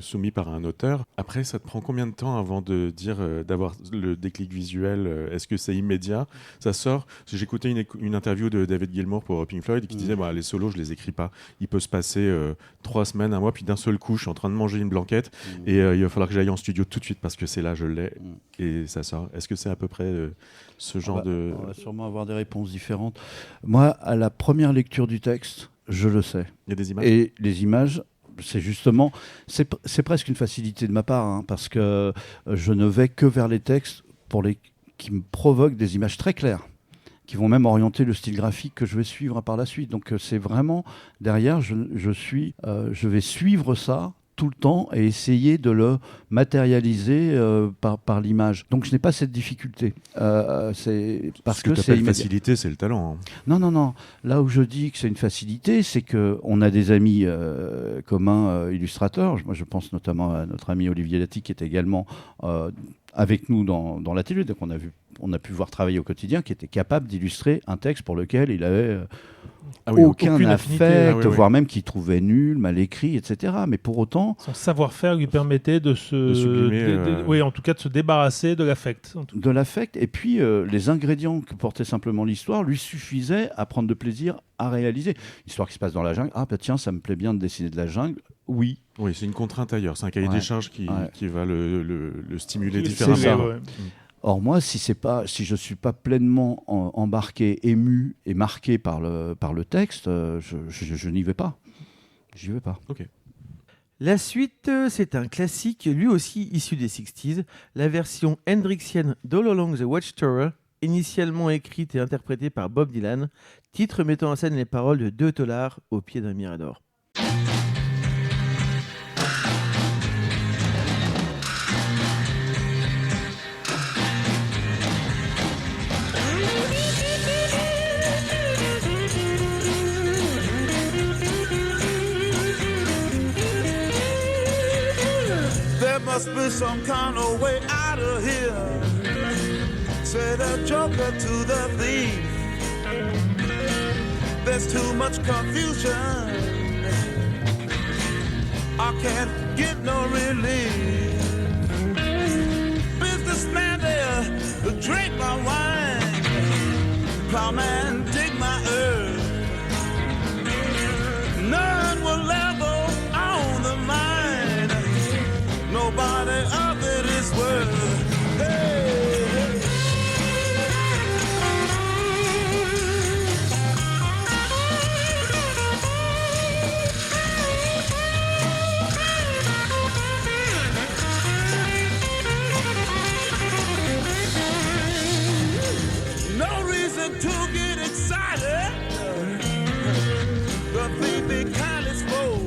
soumis par un auteur, après, ça te prend combien de temps avant de dire d'avoir le déclic visuel? Est-ce que c'est immédiat? Ça sort? J'écoutais une interview de David Gilmour pour Pink Floyd qui disait les solos, je les écris pas. Il peut se passer 3 semaines, 1 mois, puis d'un seul coup, je suis en train de manger une blanquette et il va falloir que j'aille en studio tout de suite parce que c'est là, je l'ai et ça sort. Est-ce que c'est à peu près ce genre de... On va sûrement avoir des réponses différentes. Moi, à la première lecture du texte, je le sais. Il y a des images. Et les images, c'est justement... C'est presque une facilité de ma part, hein, parce que je ne vais que vers les textes qui me provoquent des images très claires, qui vont même orienter le style graphique que je vais suivre par la suite. Donc c'est vraiment, derrière, je vais suivre ça tout le temps et essayer de le matérialiser par l'image. Donc je n'ai pas cette difficulté. C'est parce que c'est facilité, c'est le talent. Hein. Non. Là où je dis que c'est une facilité, c'est qu'on a des amis communs illustrateurs. Moi, je pense notamment à notre ami Olivier Lati qui est également avec nous dans l'atelier. Donc on a pu voir travailler au quotidien, qui était capable d'illustrer un texte pour lequel il avait aucun affect, voire même qu'il trouvait nul, mal écrit, etc. Mais pour autant... Son savoir-faire lui permettait de sublimer, oui, en tout cas de se débarrasser de l'affect. De l'affect, et puis les ingrédients que portait simplement l'histoire lui suffisaient à prendre de plaisir à réaliser. L'histoire qui se passe dans la jungle, tiens, ça me plaît bien de dessiner de la jungle, oui. Oui, c'est une contrainte ailleurs, c'est un cahier des charges qui va le stimuler différemment. Or moi, si je suis pas pleinement embarqué, ému et marqué par le texte, je n'y vais pas. J'y vais pas. Ok. La suite, c'est un classique, lui aussi issu des 60s, la version hendrixienne d'All Along the Watchtower, initialement écrite et interprétée par Bob Dylan, titre mettant en scène les paroles de 2 $, au pied d'un mirador. There must be some kind of way out of here, said a joker to the thief. There's too much confusion can't get no relief. Businessman there, drink my wine. Plowman, dig my earth. None will level on the mine. Nobody of it is worth. Hey. No reason to get excited. The baby kind is full.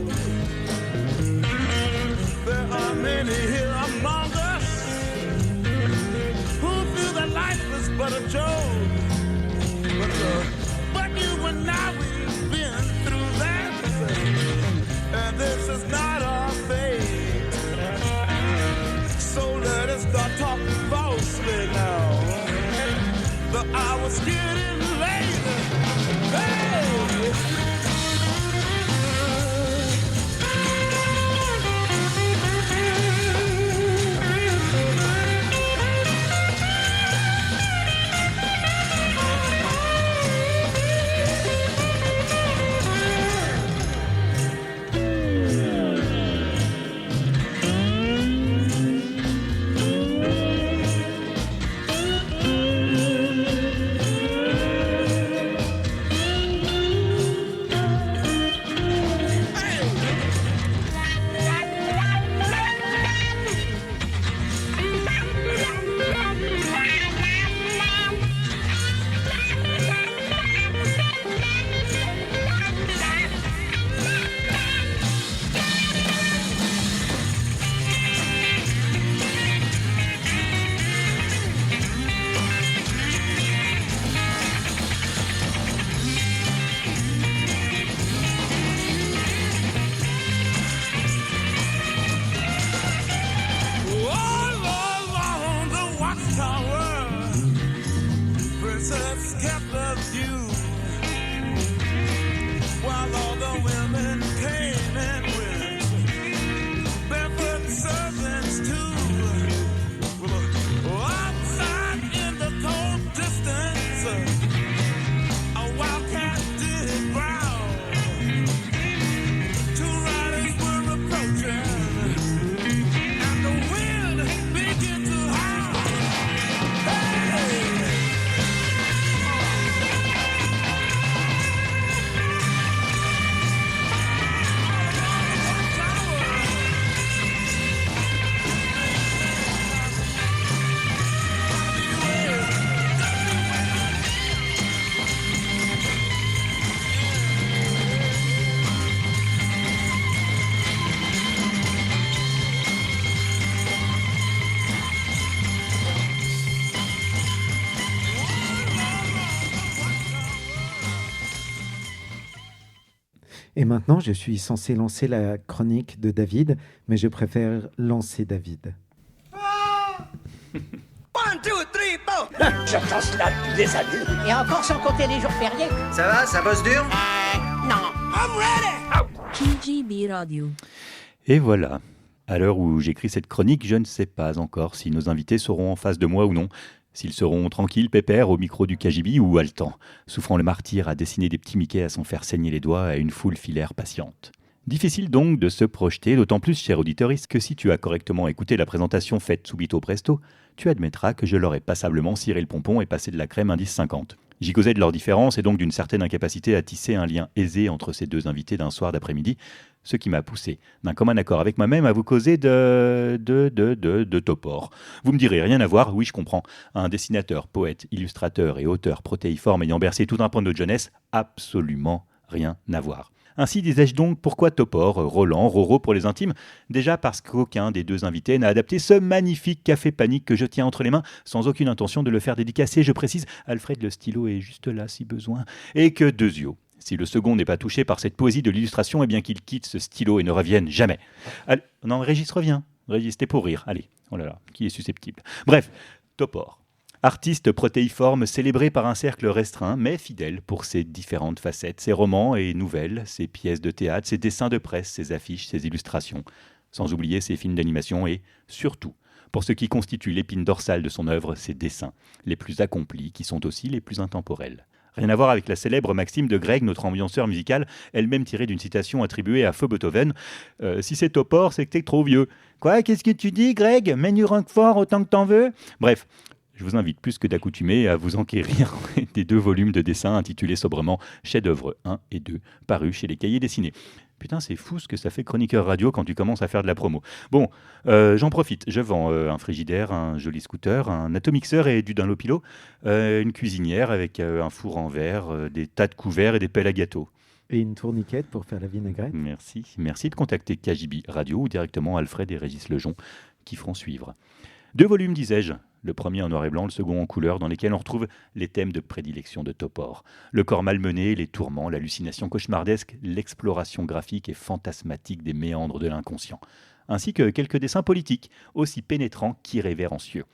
There are many here among us who feel that life is but a joke. But you and I, we've been through that, and this is not our fate. So let us not talk falsely now. The hour's getting late. Hey! Et maintenant, je suis censé lancer la chronique de David, mais je préfère lancer David. 1, 2, 3, 4. Je pense là depuis des années. Et encore sans compter les jours fériés. Ça va, ça bosse dur? Non. I'm ready. KGB Radio. Et voilà. À l'heure où j'écris cette chronique, je ne sais pas encore si nos invités seront en face de moi ou non. S'ils seront tranquilles, pépères, au micro du KGB ou haletants, souffrant le martyr à dessiner des petits Mickey à s'en faire saigner les doigts à une foule filaire patiente. Difficile donc de se projeter, d'autant plus, cher auditoriste, que si tu as correctement écouté la présentation faite subito presto, tu admettras que je leur ai passablement ciré le pompon et passé de la crème indice 50. J'y causais de leur différence et donc d'une certaine incapacité à tisser un lien aisé entre ces deux invités d'un soir d'après-midi, ce qui m'a poussé, d'un commun accord avec moi-même, à vous causer de Topor. Vous me direz, rien à voir, oui je comprends. Un dessinateur, poète, illustrateur et auteur protéiforme ayant bercé tout un pan de notre jeunesse, absolument rien à voir. Ainsi disais-je donc, pourquoi Topor, Roland, Roro pour les intimes? Déjà parce qu'aucun des deux invités n'a adapté ce magnifique café panique que je tiens entre les mains, sans aucune intention de le faire dédicacer, je précise, Alfred le stylo est juste là si besoin, et que Dezio. Si le second n'est pas touché par cette poésie de l'illustration, eh bien qu'il quitte ce stylo et ne revienne jamais. Non, Régis revient. Régis, t'es pour rire. Allez, oh là là, qui est susceptible. Bref, Topor. Artiste protéiforme célébré par un cercle restreint, mais fidèle pour ses différentes facettes, ses romans et nouvelles, ses pièces de théâtre, ses dessins de presse, ses affiches, ses illustrations, sans oublier ses films d'animation et, surtout, pour ce qui constitue l'épine dorsale de son œuvre, ses dessins, les plus accomplis, qui sont aussi les plus intemporels. Rien à voir avec la célèbre maxime de Greg, notre ambianceur musical, elle-même tirée d'une citation attribuée à feu Beethoven. Si c'est Topor, c'est que t'es trop vieux. Quoi, qu'est-ce que tu dis, Greg? Mets-nu Roquefort autant que t'en veux? Bref, je vous invite plus que d'accoutumer à vous enquérir des 2 volumes de dessins intitulés sobrement Chefs-d'œuvre 1 et 2, parus chez les Cahiers dessinés. Putain, c'est fou ce que ça fait chroniqueur radio quand tu commences à faire de la promo. Bon, j'en profite. Je vends un frigidaire, un joli scooter, un atomixeur et du Dunlopilo, une cuisinière avec un four en verre, des tas de couverts et des pelles à gâteau. Et une tourniquette pour faire la vinaigrette. Merci. Merci de contacter KGB Radio ou directement Alfred et Régis Lejon qui feront suivre. 2 volumes, disais-je. Le premier en noir et blanc, le second en couleur, dans lesquels on retrouve les thèmes de prédilection de Topor. Le corps malmené, les tourments, l'hallucination cauchemardesque, l'exploration graphique et fantasmatique des méandres de l'inconscient. Ainsi que quelques dessins politiques, aussi pénétrants qu'irrévérencieux.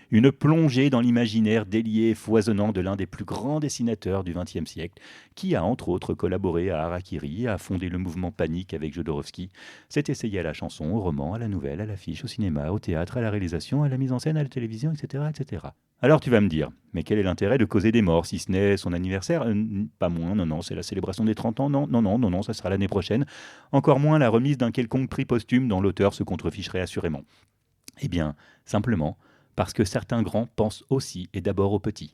Une plongée dans l'imaginaire délié et foisonnant de l'un des plus grands dessinateurs du XXe siècle, qui a entre autres collaboré à Harakiri, a fondé le mouvement Panique avec Jodorowsky, s'est essayé à la chanson, au roman, à la nouvelle, à l'affiche, au cinéma, au théâtre, à la réalisation, à la mise en scène, à la télévision, etc., etc. Alors tu vas me dire, mais quel est l'intérêt de causer des morts, si ce n'est son anniversaire? Pas moins, non, c'est la célébration des 30 ans, non, ça sera l'année prochaine. Encore moins la remise d'un quelconque prix posthume dont l'auteur se contreficherait assurément. Eh bien, simplement, parce que certains grands pensent aussi et d'abord aux petits.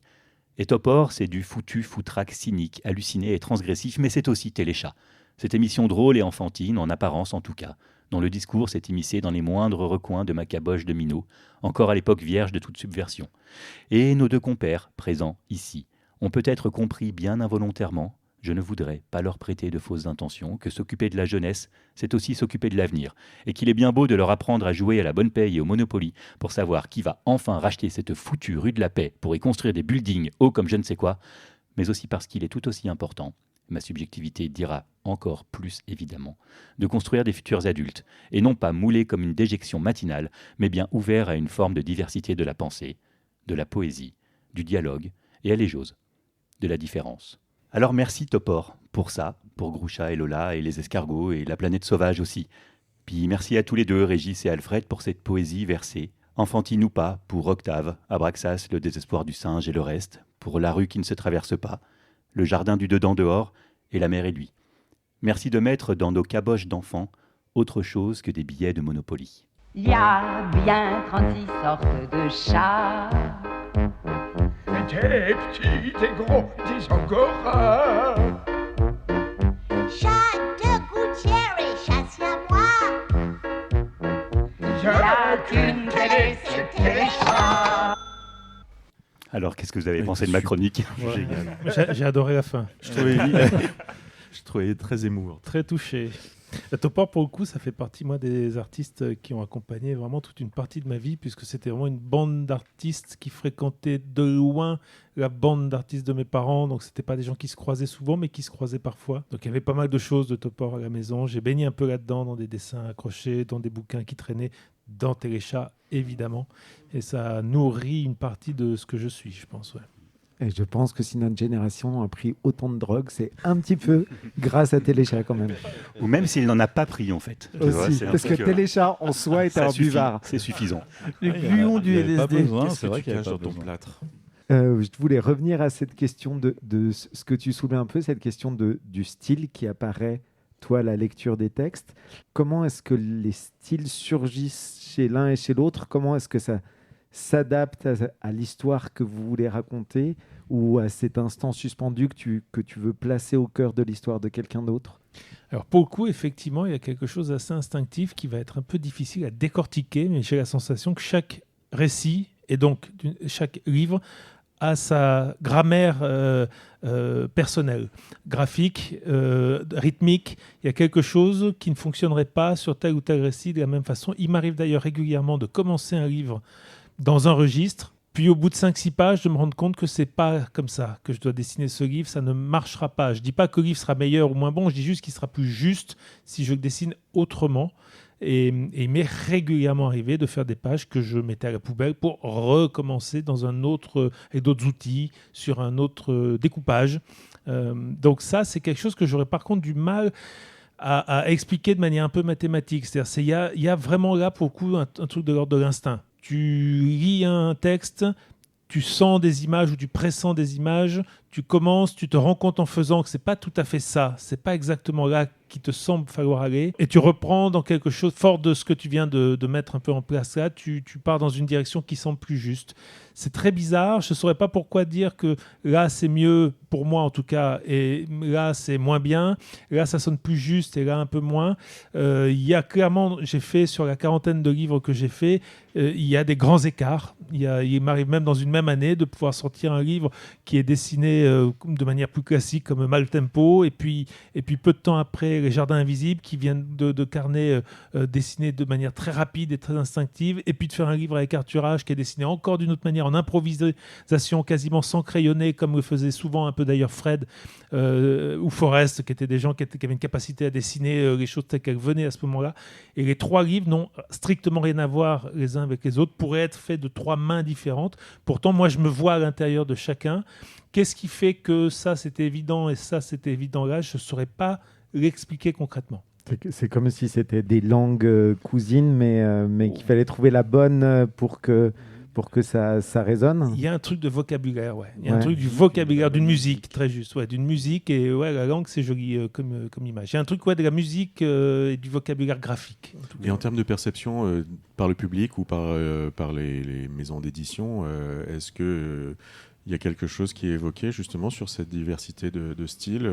Et Topor, c'est du foutu, foutraque, cynique, halluciné et transgressif, mais c'est aussi Téléchat. Cette émission drôle et enfantine, en apparence en tout cas, dont le discours s'est immiscé dans les moindres recoins de ma caboche de minot, encore à l'époque vierge de toute subversion. Et nos 2 compères, présents ici, ont peut-être compris bien involontairement, je ne voudrais pas leur prêter de fausses intentions, que s'occuper de la jeunesse, c'est aussi s'occuper de l'avenir, et qu'il est bien beau de leur apprendre à jouer à la bonne paye et au Monopoly pour savoir qui va enfin racheter cette foutue rue de la Paix pour y construire des buildings hauts comme je ne sais quoi, mais aussi parce qu'il est tout aussi important, ma subjectivité dira encore plus évidemment, de construire des futurs adultes, et non pas moulés comme une déjection matinale, mais bien ouverts à une forme de diversité de la pensée, de la poésie, du dialogue, et à l'égose, de la différence. Alors merci Topor pour ça, pour Groucha et Lola et les escargots et la planète sauvage aussi. Puis merci à tous les 2, Régis et Alfred, pour cette poésie versée. Enfantine ou pas, pour Octave, Abraxas, le désespoir du singe et le reste, pour la rue qui ne se traverse pas, le jardin du dedans dehors et la mer et lui. Merci de mettre dans nos caboches d'enfants autre chose que des billets de Monopoly. Il y a bien 36 sortes de chats. Des petits, des gros, des angoras. Chat de gouttière et chat siamois. Il y a qu'une télé, c'est Téléchat. Alors, qu'est-ce que vous avez pensé de ma chronique? J'ai adoré la fin. Je trouvais très émouvant. Très touché. Topor, pour le coup, ça fait partie, moi, des artistes qui ont accompagné vraiment toute une partie de ma vie, puisque c'était vraiment une bande d'artistes qui fréquentaient de loin la bande d'artistes de mes parents. Donc, c'était pas des gens qui se croisaient souvent, mais qui se croisaient parfois. Donc, il y avait pas mal de choses de Topor à la maison. J'ai baigné un peu là-dedans, dans des dessins accrochés, dans des bouquins qui traînaient, dans Téléchat, évidemment. Et ça nourrit une partie de ce que je suis, je pense, ouais. Et je pense que si notre génération a pris autant de drogue, c'est un petit peu grâce à Téléchat quand même. Ou même s'il n'en a pas pris en fait. Aussi, parce que Téléchat en soi est un buvard. C'est suffisant. Le gluon du LSD. C'est vrai qu'il y a dans ton plâtre. Je voulais revenir à cette question de ce que tu soulevais un peu, cette question du style qui apparaît, toi, à la lecture des textes. Comment est-ce que les styles surgissent chez l'un et chez l'autre? Comment est-ce que ça s'adapte à l'histoire que vous voulez raconter ou à cet instant suspendu que tu veux placer au cœur de l'histoire de quelqu'un d'autre? Alors pour le coup, effectivement, il y a quelque chose d'assez instinctif qui va être un peu difficile à décortiquer, mais j'ai la sensation que chaque récit et donc chaque livre a sa grammaire personnelle, graphique, rythmique. Il y a quelque chose qui ne fonctionnerait pas sur tel ou tel récit de la même façon. Il m'arrive d'ailleurs régulièrement de commencer un livre dans un registre, puis au bout de 5-6 pages, de me rendre compte que c'est pas comme ça que je dois dessiner ce livre, ça ne marchera pas. Je dis pas que le livre sera meilleur ou moins bon, je dis juste qu'il sera plus juste si je le dessine autrement. Et il m'est régulièrement arrivé de faire des pages que je mettais à la poubelle pour recommencer dans un autre, avec d'autres outils, sur un autre découpage. Donc ça, c'est quelque chose que j'aurais par contre du mal à expliquer de manière un peu mathématique. C'est-à-dire, il y a vraiment là, pour le coup, un truc de l'ordre de l'instinct. Tu lis un texte, tu sens des images ou tu pressens des images, tu commences, tu te rends compte en faisant que c'est pas tout à fait ça, c'est pas exactement là qu'il te semble falloir aller, et tu reprends dans quelque chose fort de ce que tu viens de mettre un peu en place là, tu pars dans une direction qui semble plus juste. C'est très bizarre, je ne saurais pas pourquoi dire que là c'est mieux, pour moi en tout cas, et là c'est moins bien, là ça sonne plus juste et là un peu moins. Il y a clairement, j'ai fait sur la 40aine de livres que j'ai fait, il y a des grands écarts. Il m'arrive même dans une même année de pouvoir sortir un livre qui est dessiné de manière plus classique comme Maltempo, et puis peu de temps après Les Jardins Invisibles qui viennent de Carnet dessiné de manière très rapide et très instinctive, et puis de faire un livre avec Arthur H qui est dessiné encore d'une autre manière en improvisation, quasiment sans crayonner, comme le faisait souvent un peu d'ailleurs Fred ou Forrest, qui étaient des gens qui avaient une capacité à dessiner les choses telles qu'elles venaient à ce moment-là. Et les trois livres n'ont strictement rien à voir les uns avec les autres, pourraient être faits de trois mains différentes. Pourtant, moi, je me vois à l'intérieur de chacun. Qu'est-ce qui fait que ça, c'était évident et ça, c'était évident là? Je ne saurais pas l'expliquer concrètement. C'est comme si c'était des langues cousines, mais qu'il fallait trouver la bonne pour que ça résonne. Il y a un truc de vocabulaire, ouais. Il y a un truc du vocabulaire, d'une musique, très juste, ouais, d'une musique, et ouais, la langue, c'est joli comme image. Il y a un truc, ouais, de la musique et du vocabulaire graphique. Et en termes de perception par le public ou par les maisons d'édition, est-ce que il y a quelque chose qui est évoqué justement sur cette diversité de styles,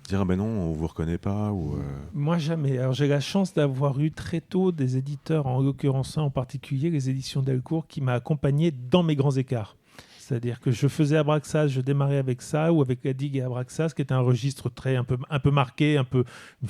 dire ah ben non, on vous reconnaît pas ou Moi jamais. Alors j'ai la chance d'avoir eu très tôt des éditeurs, en l'occurrence en particulier les éditions Delcourt, qui m'a accompagné dans mes grands écarts. C'est-à-dire que je faisais Abraxas, je démarrais avec ça, ou avec la Digue et Abraxas, qui était un registre un peu marqué, un peu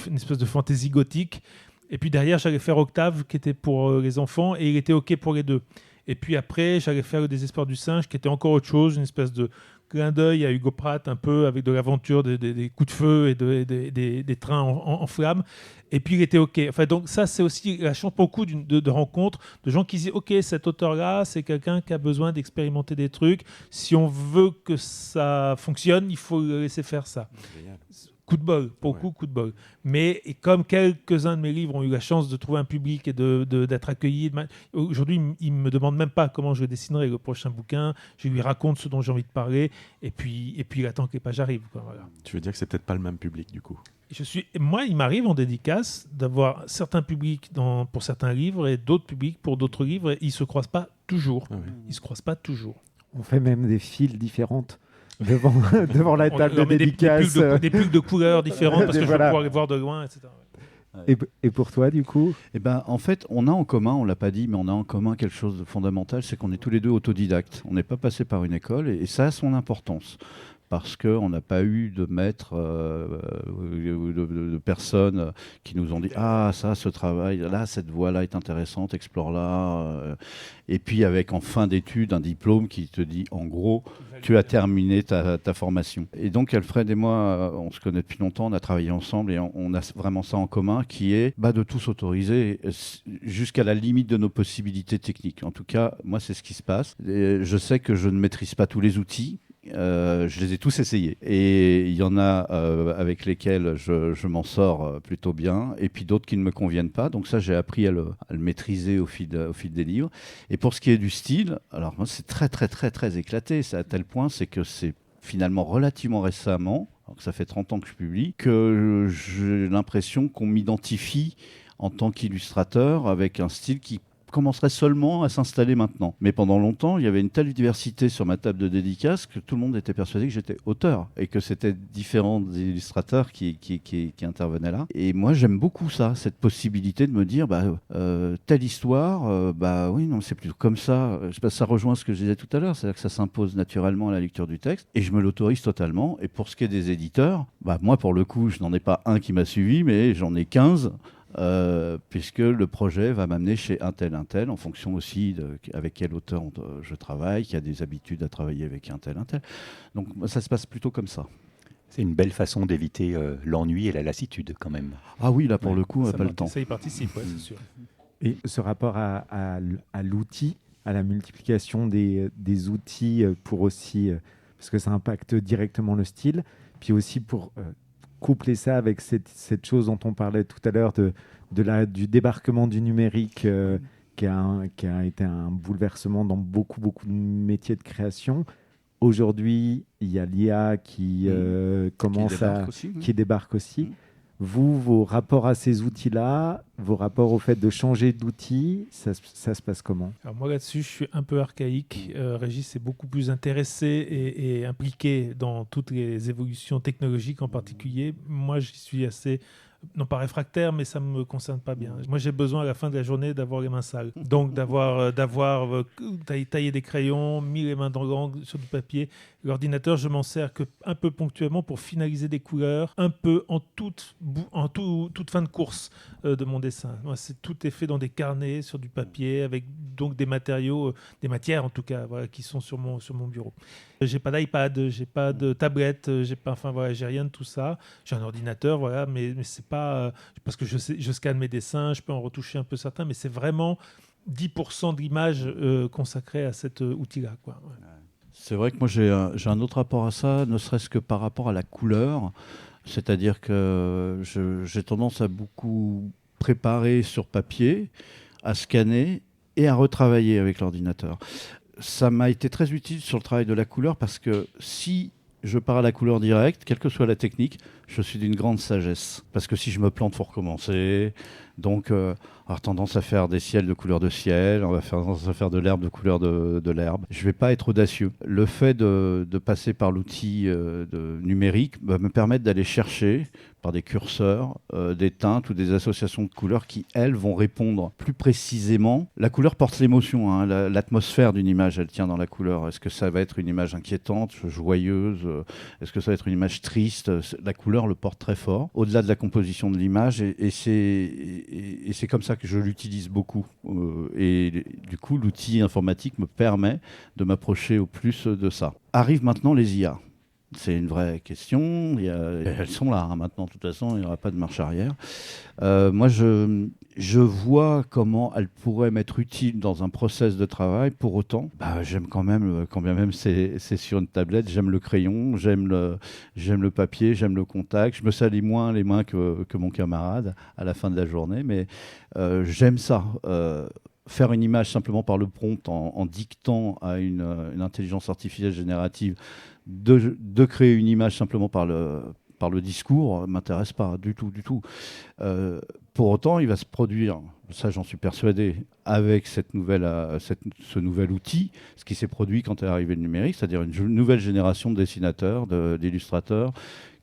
une espèce de fantaisie gothique. Et puis derrière, j'allais faire Octave, qui était pour les enfants, et il était OK pour les deux. Et puis après, j'allais faire Le Désespoir du singe, qui était encore autre chose, une espèce de clin d'œil à Hugo Pratt, un peu avec de l'aventure, des coups de feu et des trains en flammes. Et puis il était OK. Enfin, donc ça, c'est aussi la chance beaucoup de rencontres, de gens qui disent OK, cet auteur-là, c'est quelqu'un qui a besoin d'expérimenter des trucs. Si on veut que ça fonctionne, il faut le laisser faire ça. Génial. Coup de bol, beaucoup coup de bol. Mais comme quelques-uns de mes livres ont eu la chance de trouver un public et d'être accueillis, aujourd'hui, il ne me demande même pas comment je dessinerai le prochain bouquin. Je lui raconte ce dont j'ai envie de parler et puis il attend que les pages arrivent. Voilà. Tu veux dire que c'est peut-être pas le même public du coup? Moi, il m'arrive en dédicace d'avoir certains publics pour certains livres et d'autres publics pour d'autres livres. Et ils ne se croisent pas toujours. Ah oui. Ils se croisent pas toujours. On fait même des files différentes. Devant la table de dédicace. Des pulls de couleurs différentes parce que je vais pouvoir les voir de loin, etc. Et pour toi, du coup? En fait, on a en commun, on ne l'a pas dit, mais on a en commun quelque chose de fondamental, c'est qu'on est tous les deux autodidactes. On n'est pas passé par une école et ça a son importance. Parce qu'on n'a pas eu de maîtres, de personnes qui nous ont dit « Ah, ça, ce travail, là, cette voie-là est intéressante, explore-la. » Et puis avec en fin d'études un diplôme qui te dit en gros tu as terminé ta formation. Et donc Alfred et moi, on se connaît depuis longtemps, on a travaillé ensemble et on a vraiment ça en commun qui est de tout s'autoriser jusqu'à la limite de nos possibilités techniques. En tout cas, moi c'est ce qui se passe. Et je sais que je ne maîtrise pas tous les outils. Je les ai tous essayés et il y en a avec lesquels je m'en sors plutôt bien et puis d'autres qui ne me conviennent pas, donc ça j'ai appris à le maîtriser au fil des livres. Et pour ce qui est du style, alors moi c'est très très très très éclaté, c'est à tel point c'est que c'est finalement relativement récemment, alors que ça fait 30 ans que je publie, que j'ai l'impression qu'on m'identifie en tant qu'illustrateur avec un style qui commencerait seulement à s'installer maintenant. Mais pendant longtemps, il y avait une telle diversité sur ma table de dédicace que tout le monde était persuadé que j'étais auteur et que c'était différents illustrateurs qui intervenaient là. Et moi, j'aime beaucoup ça, cette possibilité de me dire telle histoire, oui, non, c'est plutôt comme ça. Ça rejoint ce que je disais tout à l'heure, c'est-à-dire que ça s'impose naturellement à la lecture du texte et je me l'autorise totalement. Et pour ce qui est des éditeurs, moi, pour le coup, je n'en ai pas un qui m'a suivi, mais j'en ai 15. Puisque le projet va m'amener chez un tel, en fonction aussi avec quel auteur je travaille, qui a des habitudes à travailler avec un tel. Donc ça se passe plutôt comme ça. C'est une belle façon d'éviter l'ennui et la lassitude quand même. Ah oui, là pour le coup, on n'a pas le temps. Ça y participe, ouais, c'est sûr. Et ce rapport à l'outil, à la multiplication des outils pour aussi, parce que ça impacte directement le style, puis aussi pour coupler ça avec cette chose dont on parlait tout à l'heure du débarquement du numérique qui a été un bouleversement dans beaucoup de métiers de création. Aujourd'hui, il y a l'IA qui débarque aussi. Vous, vos rapports à ces outils-là, vos rapports au fait de changer d'outils, ça se passe comment ? Alors moi là-dessus, je suis un peu archaïque. Régis est beaucoup plus intéressé et impliqué dans toutes les évolutions technologiques en particulier. Moi, j'y suis assez... non pas réfractaire, mais ça ne me concerne pas bien. Moi, j'ai besoin à la fin de la journée d'avoir les mains sales. Donc, d'avoir taillé des crayons, mis les mains dans l'angle sur du papier. L'ordinateur, je m'en sers un peu ponctuellement pour finaliser des couleurs, un peu en toute fin de course de mon dessin. Moi, tout est fait dans des carnets, sur du papier, avec donc des matériaux, des matières en tout cas, voilà, qui sont sur mon bureau. J'ai pas d'iPad, j'ai pas de tablette, j'ai rien de tout ça. J'ai un ordinateur, voilà, mais c'est pas parce que je scanne mes dessins, je peux en retoucher un peu certains, mais c'est vraiment 10% de l'image consacrée à cet outil-là, quoi. Ouais. C'est vrai que moi j'ai un autre rapport à ça, ne serait-ce que par rapport à la couleur. C'est-à-dire que j'ai tendance à beaucoup préparer sur papier, à scanner et à retravailler avec l'ordinateur. Ça m'a été très utile sur le travail de la couleur parce que si je pars à la couleur directe, quelle que soit la technique, je suis d'une grande sagesse. Parce que si je me plante, il faut recommencer. Donc, avoir tendance à faire des ciels de couleur de ciel, on va faire tendance à faire de l'herbe de couleur de l'herbe. Je ne vais pas être audacieux. Le fait de passer par l'outil numérique va me permettre d'aller chercher par des curseurs, des teintes ou des associations de couleurs qui, elles, vont répondre plus précisément. La couleur porte l'émotion, hein, l'atmosphère d'une image, elle tient dans la couleur. Est-ce que ça va être une image inquiétante, joyeuse ? Est-ce que ça va être une image triste ? La couleur le porte très fort, au-delà de la composition de l'image, et c'est comme ça que je l'utilise beaucoup. Et du coup, l'outil informatique me permet de m'approcher au plus de ça. Arrivent maintenant les IA. C'est une vraie question. Elles sont là hein, maintenant. De toute façon, il n'y aura pas de marche arrière. Moi, je vois comment elles pourraient m'être utiles dans un process de travail. Pour autant, j'aime quand même c'est sur une tablette, j'aime le crayon, j'aime le papier, j'aime le contact. Je me salis moins les mains que mon camarade à la fin de la journée, mais j'aime ça. Faire une image simplement par le prompt en dictant à une intelligence artificielle générative de créer une image simplement par le discours m'intéresse pas du tout. Pour autant, il va se produire, ça j'en suis persuadé, avec ce nouvel outil, ce qui s'est produit quand est arrivé le numérique, c'est-à-dire une nouvelle génération de dessinateurs, d'illustrateurs,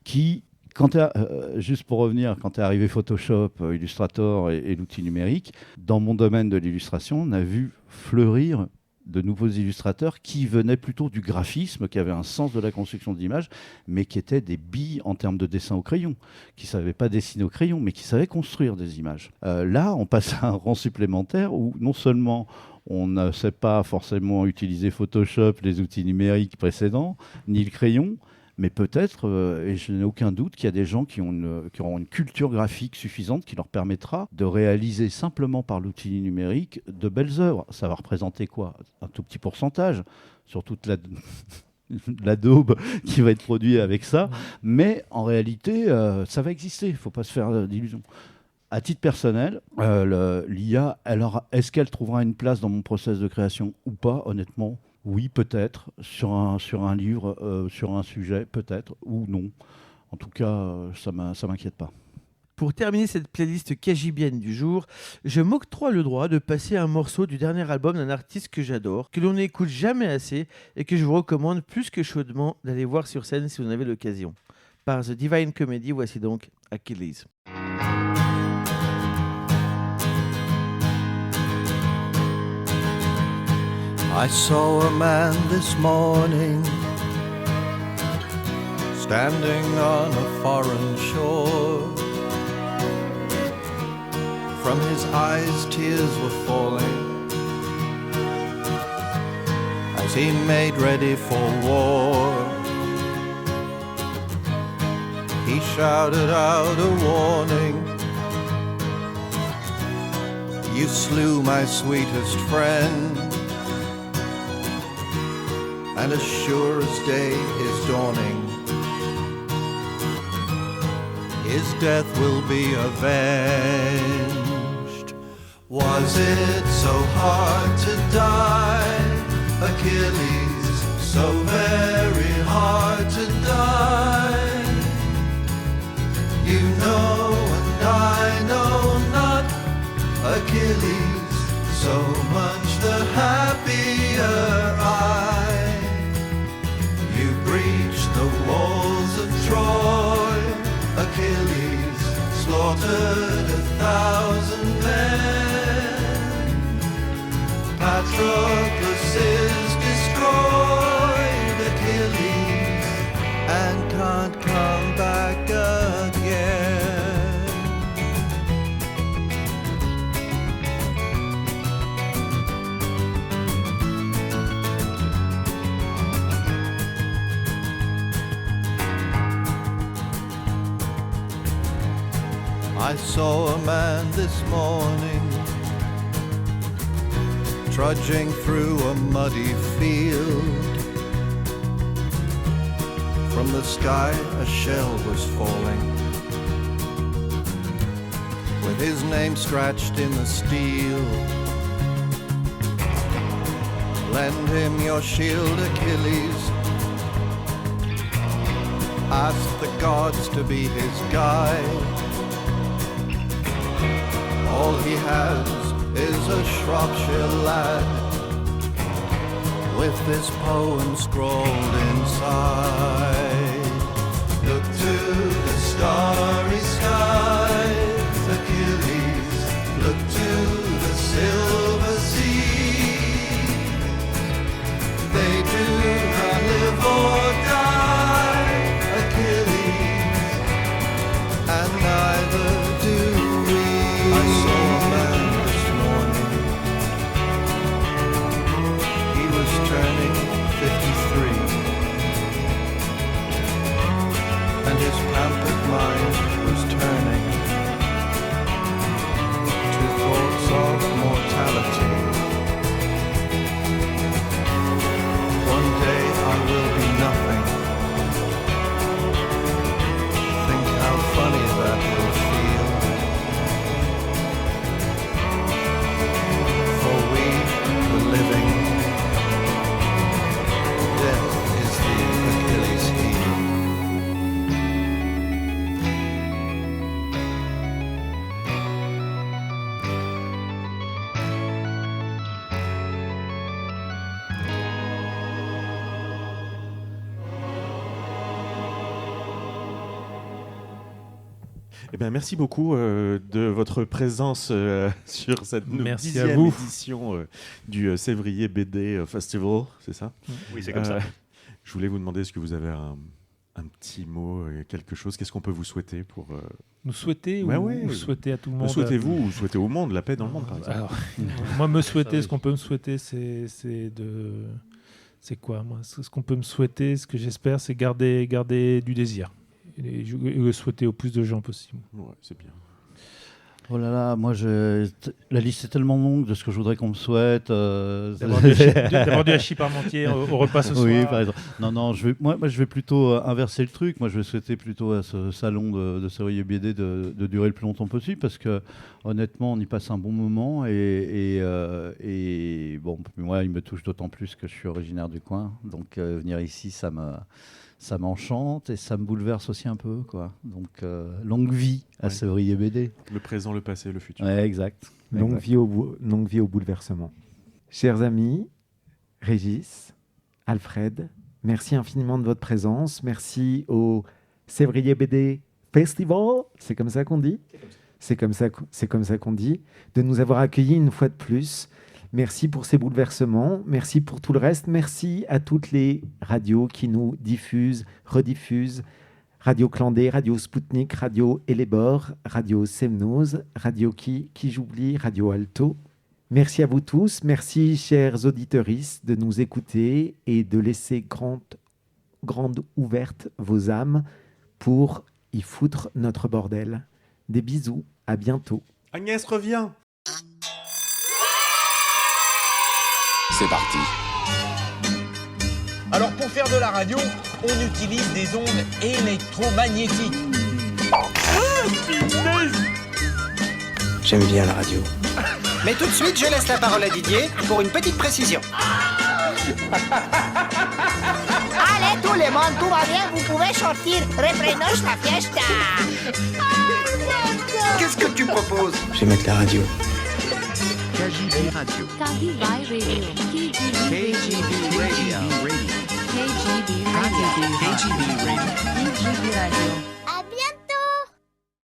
qui, juste pour revenir, quand est arrivé Photoshop, Illustrator et l'outil numérique, dans mon domaine de l'illustration, on a vu fleurir de nouveaux illustrateurs qui venaient plutôt du graphisme, qui avaient un sens de la construction d'images, mais qui étaient des billes en termes de dessin au crayon, qui ne savaient pas dessiner au crayon, mais qui savaient construire des images. Là, on passe à un rang supplémentaire où non seulement on ne sait pas forcément utiliser Photoshop, les outils numériques précédents, ni le crayon, mais peut-être, et je n'ai aucun doute, qu'il y a des gens qui auront une culture graphique suffisante qui leur permettra de réaliser simplement par l'outil numérique de belles œuvres. Ça va représenter quoi ? Un tout petit pourcentage sur toute la daube qui va être produite avec ça. Mais en réalité, ça va exister. Il ne faut pas se faire d'illusions. À titre personnel, l'IA, est-ce qu'elle trouvera une place dans mon process de création ou pas ? Honnêtement, oui, peut-être, sur un livre, sur un sujet, peut-être, ou non. En tout cas, ça m'inquiète pas. Pour terminer cette playlist KGBienne du jour, je m'octroie le droit de passer un morceau du dernier album d'un artiste que j'adore, que l'on n'écoute jamais assez et que je vous recommande plus que chaudement d'aller voir sur scène si vous en avez l'occasion. Par The Divine Comedy, voici donc Achilles. I saw a man this morning standing on a foreign shore. From his eyes tears were falling as he made ready for war. he shouted out a warning. You slew my sweetest friend, and as sure as day is dawning, his death will be avenged. Was it so hard to die, Achilles, so very hard to die? You know and I know not, Achilles, so much the happier I. You breached the walls of Troy, Achilles, slaughtered 1,000 men. Patroclus is destroyed, Achilles, and can't come back again. I saw a man this morning trudging through a muddy field. From the sky a shell was falling, with his name scratched in the steel. Lend him your shield, Achilles. Ask the gods to be his guide. All he has is a Shropshire lad, with this poem scrawled inside. Look to the starry skies, Achilles. Look to the silver sea. They do not live or die, Achilles, and neither do we. I saw a man this morning. He was turning 53, and his pampered mind was turning to thoughts of mortality. One day I will be nothing. Think how funny that will feel. For we, the living, death is the Achilles heel. Eh bien, merci beaucoup de votre présence sur cette Merci 10e à vous. édition du Sévrier BD Festival, c'est ça? Oui, c'est comme ça. Je voulais vous demander, est-ce que vous avez un petit mot, quelque chose? Qu'est-ce qu'on peut vous souhaiter pour... Nous souhaiter ou souhaiter à tout le monde? Souhaitez-vous ou souhaitez au monde la paix dans le monde, par exemple? Alors, moi, me souhaiter, ce qu'on peut me souhaiter, c'est de... C'est quoi, moi? Ce qu'on peut me souhaiter, ce que j'espère, c'est garder du désir. Et le souhaiter au plus de gens possible. Ouais, c'est bien. Oh là là, moi, la liste est tellement longue de ce que je voudrais qu'on me souhaite. D'avoir du hachis parmentier au repas ce soir. Oui, par exemple. Non, je vais plutôt inverser le truc. Moi, je vais souhaiter plutôt à ce salon de Sévrier BD de durer le plus longtemps possible, parce que honnêtement, on y passe un bon moment. Et bon, moi, il me touche d'autant plus que je suis originaire du coin. Donc, venir ici, ça m'enchante et ça me bouleverse aussi un peu, quoi. Donc, longue vie à Sévrier BD. Le présent, le passé, le futur. Ouais, exact. Longue vie au bouleversement. Chers amis, Régis, Alfred, merci infiniment de votre présence. Merci au Sévrier BD Festival, c'est comme ça qu'on dit ? C'est comme ça qu'on dit, de nous avoir accueillis une fois de plus. Merci pour ces bouleversements, merci pour tout le reste, merci à toutes les radios qui nous diffusent, rediffusent, Radio Clandé, Radio Spoutnik, Radio Elébor, Radio Semnoz, Radio qui j'oublie, Radio Alto. Merci à vous tous, merci chers auditeuristes de nous écouter et de laisser grande ouverte vos âmes pour y foutre notre bordel. Des bisous, à bientôt. Agnès, reviens. C'est parti. Alors pour faire de la radio, on utilise des ondes électromagnétiques. J'aime bien la radio. Mais tout de suite, je laisse la parole à Didier pour une petite précision. Allez tout le monde, tout va bien, vous pouvez sortir. Reprenons la fiesta. Qu'est-ce que tu proposes? Je vais mettre la radio. KGB Radio. KGB Radio. KGB Radio. KGB Radio. KGB Radio. KGB Radio.